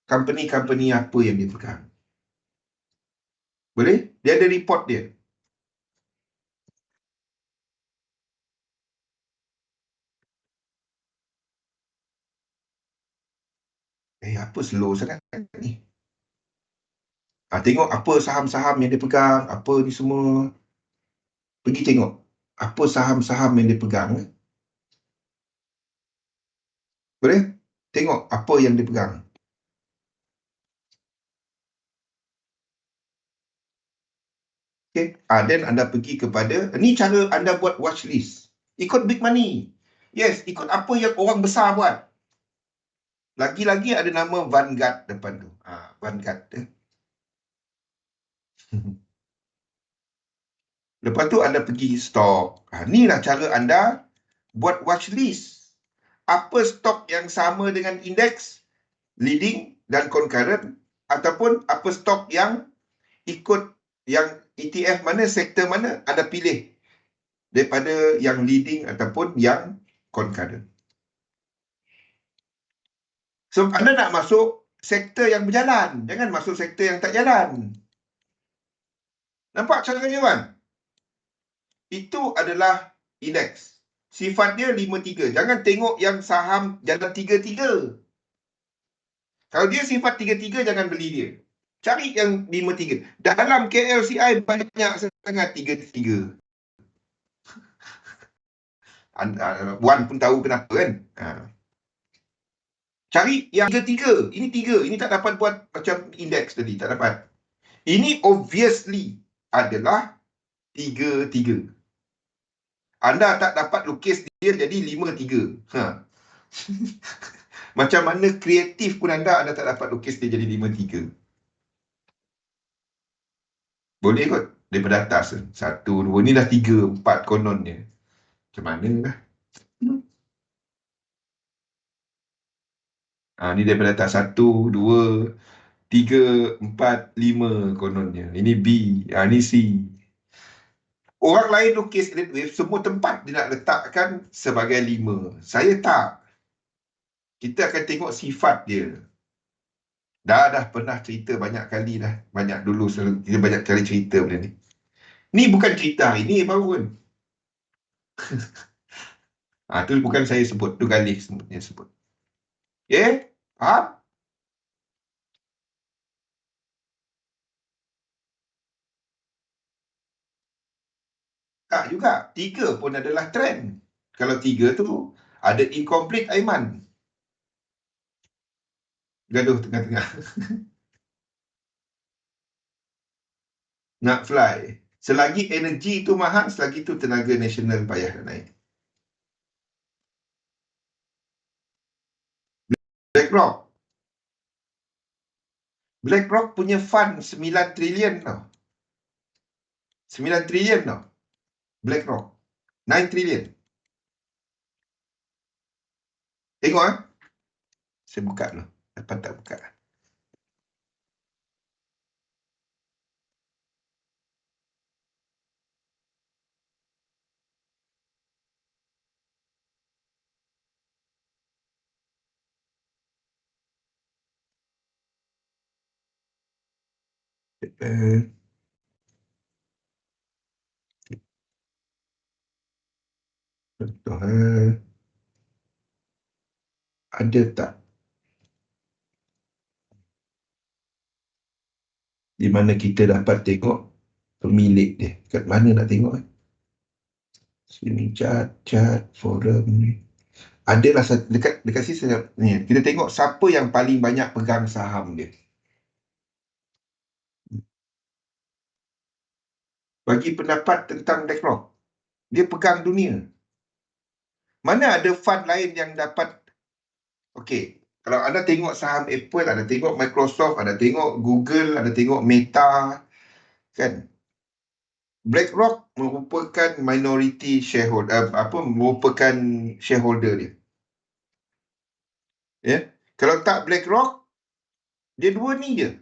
Company-company apa yang dia pegang. Boleh? Dia ada report dia. Apa slow sangat ni? Tengok apa saham-saham yang dia pegang, apa ni semua. Pergi tengok apa saham-saham yang dia pegang. Boleh? Tengok apa yang dia pegang. Okay. Then anda pergi kepada, ni cara anda buat watch list. Ikut big money. Yes, ikut apa yang orang besar buat. Lagi-lagi ada nama Vanguard depan tu. Vanguard. Lepas tu anda pergi stok. Ni lah cara anda buat watch list. Apa stok yang sama dengan indeks, leading dan concurrent, ataupun apa stok yang ikut yang ETF mana, sektor mana, anda pilih daripada yang leading ataupun yang concurrent. So, anda nak masuk sektor yang berjalan. Jangan masuk sektor yang tak jalan. Nampak caranya, Wan? Itu adalah indeks. Sifat dia 5-3. Jangan tengok yang saham jalan 3-3. Kalau dia sifat 3-3, jangan beli dia. Cari yang 5-3. Dalam KLCI banyak sangat 3-3. Wan pun tahu kenapa kan. Cari yang 3-3. Ini 3. Ini tak dapat buat macam indeks tadi. Tak dapat. Ini obviously adalah 3-3. Anda tak dapat lukis dia jadi 5-3. Macam mana kreatif pun anda tak dapat lukis dia jadi 5-3. Boleh kot. Daripada atas. 1, 2. Ni dah 3, 4 konon dia. Macam mana dah. Ni daripada atas 1, 2, 3, 4, 5 kononnya. Ini B. Ni C. Orang lain lukis elite wave, semua tempat dia nak letakkan sebagai 5. Saya tak. Kita akan tengok sifat dia. Dah pernah cerita banyak kali dah. Banyak dulu, kita banyak kali cerita benda ni. Ni bukan cerita hari ni baru kan. Tu bukan saya sebut. Tu Galih sebut. Okay? Faham? Tak juga. 3 pun adalah trend. Kalau 3 tu ada incomplete Aiman. Gaduh tengah-tengah. Nak fly. Selagi energi tu mahal, selagi tu tenaga nasional payah naik. BlackRock punya fund 9 trilion tau. 9 trilion tau. BlackRock. 9 trilion. Tengok Saya buka dulu. Dapat tak buka. Contoh ada tak di mana kita dapat tengok pemilik dia? Kat mana nak tengok? Sini chat forum ni. Adalah dekat sini ni. Kita tengok siapa yang paling banyak pegang saham dia. Bagi pendapat tentang BlackRock, dia pegang dunia. Mana ada fund lain yang dapat? Okey, Kalau anda tengok saham Apple, anda tengok Microsoft, anda tengok Google, anda tengok Meta, kan? BlackRock merupakan minority shareholder, merupakan shareholder dia. Ya. Kalau tak BlackRock, dia dua ni je.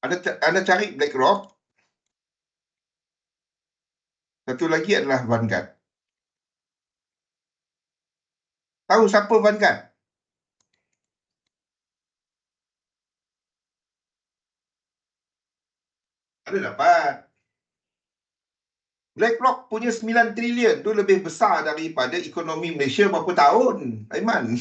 Anda cari BlackRock, satu lagi adalah Vanguard. Tahu siapa Vanguard? Ada dapat. BlackRock punya 9 trilion tu lebih besar daripada ekonomi Malaysia berapa tahun, Aiman.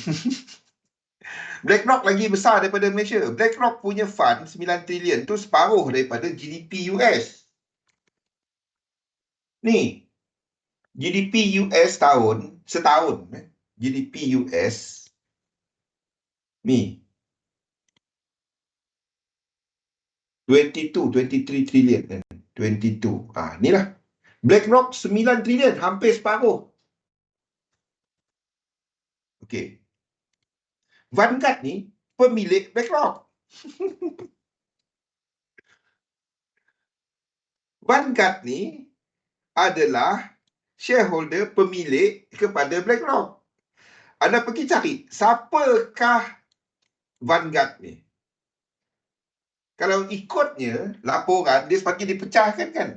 BlackRock lagi besar daripada Malaysia. BlackRock punya fund 9 trilion tu separuh daripada GDP US. Ni, GDP US setahun, GDP US, ni, 23 trilion. 22. Ni lah. BlackRock 9 trilion, hampir separuh. Okey. Vanguard ni pemilik BlackRock. Vanguard ni adalah shareholder pemilik kepada BlackRock. Anda pergi cari, siapakah Vanguard ni? Kalau ikutnya laporan, dia sepatutnya dipecahkan kan?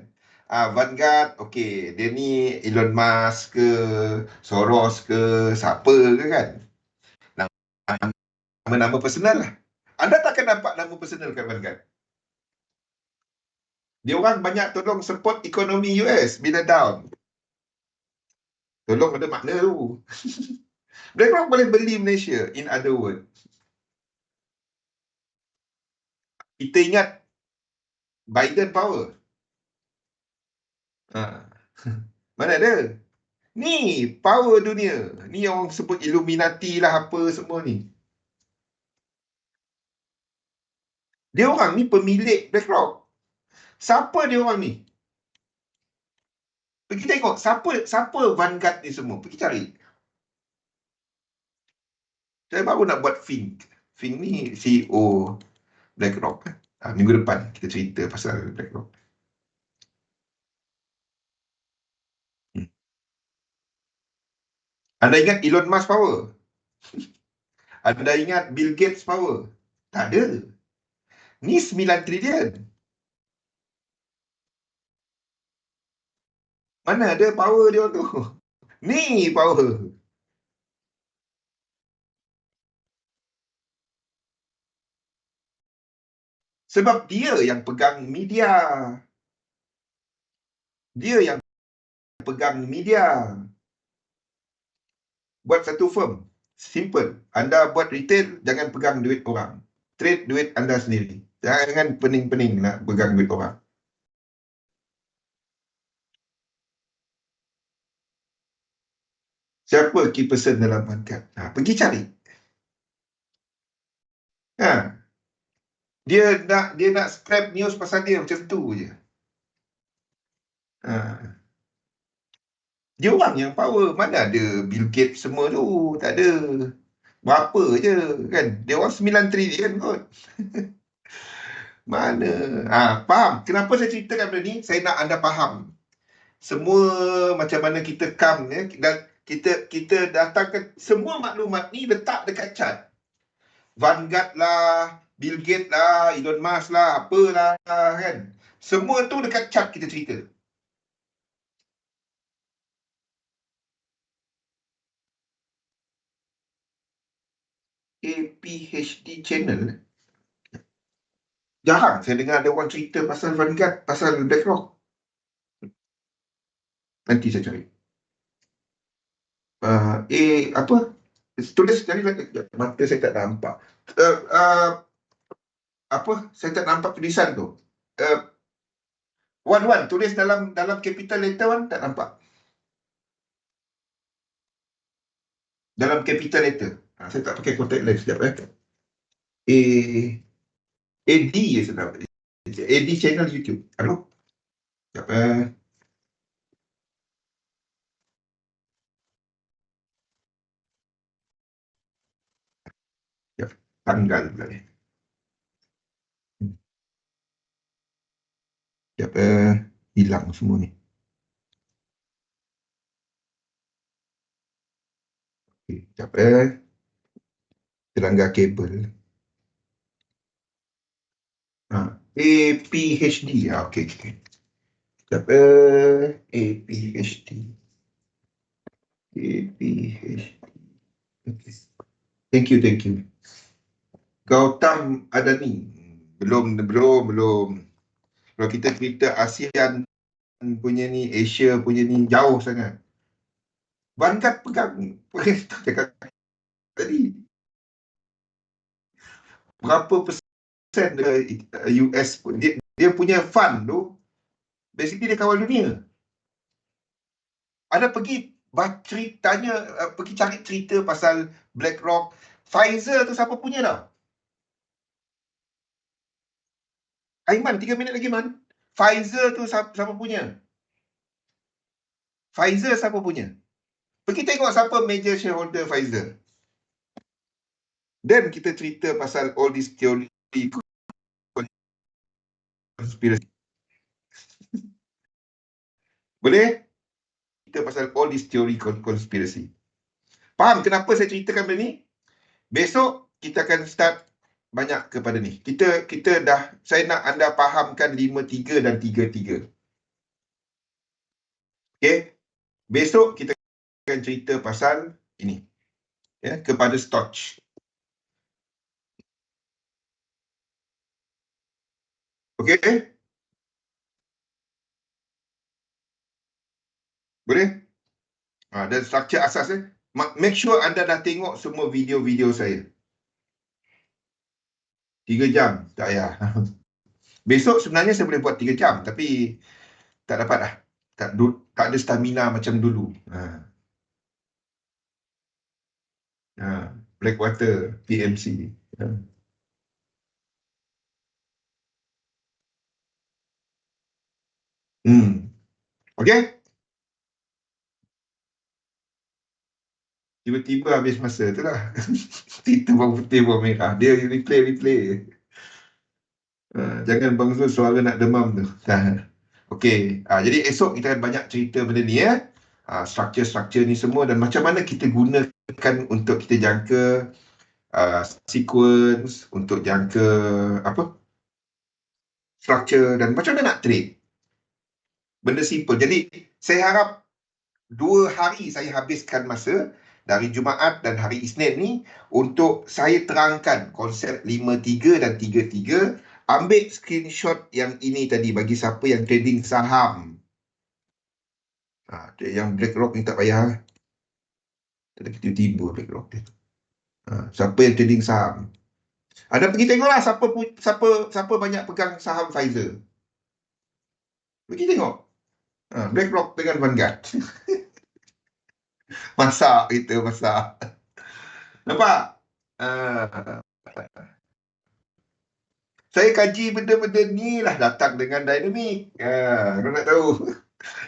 Vanguard, okey, dia ni Elon Musk ke, Soros ke, siapa ke kan? Nama-nama personal lah. Anda takkan nampak nama personal kat Vanguard. Dia orang banyak tolong support ekonomi US bila down. Tolong ada makna tu. BlackRock boleh beli Malaysia, in other words. Kita ingat Biden power. Mana ada? Ni power dunia. Ni orang sebut Illuminati lah apa semua ni. Dia orang ni pemilik BlackRock. Siapa dia orang ni? Pergi tengok siapa Vanguard ni semua. Pergi cari. Saya baru nak buat Fink. Fink ni CEO BlackRock. Minggu depan kita cerita pasal BlackRock. Anda ingat Elon Musk power? Anda ingat Bill Gates power? Tak ada. Ni 9 trilion. Mana ada power dia tu? Ni power. Sebab dia yang pegang media. Dia yang pegang media. Buat satu firm. Simple. Anda buat retail, jangan pegang duit orang. Trade duit anda sendiri. Jangan pening-pening nak pegang duit orang. Siapa key person dalam Vanguard? Pergi cari. Dia nak scrap news pasal dia macam tu je. Dia orang yang power. Mana ada Bill Gates semua tu? Tak ada. Berapa je kan? Dia orang 9 trilion kot. Mana? Faham? Kenapa saya ceritakan benda ni? Saya nak anda faham. Semua macam mana kita come ya, dan kita datangkan semua maklumat ni letak dekat chat. Vanguard lah, Bill Gates lah, Elon Musk lah, apalah kan. Semua tu dekat chat kita cerita. APHD channel. Jarang saya dengar ada orang cerita pasal Vanguard, pasal BlackRock. Nanti saya cari. Tulis cari lagi. Mata saya tak nampak. Saya tak nampak tulisan tu. Wan, tulis dalam capital letter Wan, tak nampak. Dalam capital letter. Saya tak pakai contact lens sekejap AD je sedap. AD channel YouTube. Halo? Sekejap Ya, tanggal pula ni. Sekejap, hilang semua ni. Okay, sekejap, terlanggar kabel. APHD. Okey, okey. Sekejap, APHD. APHD. Okay. Thank you. Gautam Adani. Belum. Kalau kita cerita ASEAN punya ni, Asia punya ni jauh sangat. Vanguard pegang cakap tadi. Berapa persen US pun dia punya fund tu basically dia kawal dunia. Ada pergi pergi cari cerita pasal BlackRock. Pfizer tu siapa punya tau? Aiman, 3 minit lagi, Man. Pfizer tu siapa punya? Pfizer siapa punya? Pergi tengok siapa major shareholder Pfizer. Dan kita cerita pasal all this theory conspiracy. Boleh? Kita pasal all this theory conspiracy. Faham kenapa saya ceritakan benda ni? Besok kita akan start banyak kepada ni. Kita dah, saya nak anda fahamkan 5-3 dan 3-3. Okay? Besok kita akan cerita pasal ini. Ya, kepada Stoch. Okay? Boleh? Dan struktur asasnya, make sure anda dah tengok semua video-video saya. 3 jam, tak payah. Besok sebenarnya saya boleh buat 3 jam, tapi tak dapat dah. Tak ada stamina macam dulu. Blackwater, PMC. Okay? Tiba-tiba habis masa tu lah. Cerita bawang putih, bawang merah. Dia replay. Jangan Bang Zul suara nak demam tu. Okey. Jadi esok kita akan banyak cerita benda ni ya. Struktur ni semua dan macam mana kita gunakan untuk kita jangka sequence, untuk jangka struktur dan macam mana nak trade. Benda simple. Jadi saya harap 2 hari saya habiskan masa dari Jumaat dan hari Isnin ni untuk saya terangkan konsep 5-3 dan 3-3. Ambil screenshot yang ini tadi bagi siapa yang trading saham. Yang BlackRock ni tak payah. Tiba-tiba BlackRock dia. Siapa yang trading saham. Anda pergi tengoklah siapa banyak pegang saham Pfizer. Pergi tengok. BlackRock dengan Vanguard. Masak. Nampak? Saya kaji benda-benda ni lah datang dengan dinamik. Kau nak tahu.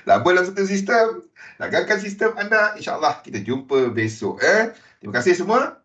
Laba dalam satu sistem. Gagangkan sistem anda. InsyaAllah kita jumpa besok. Terima kasih semua.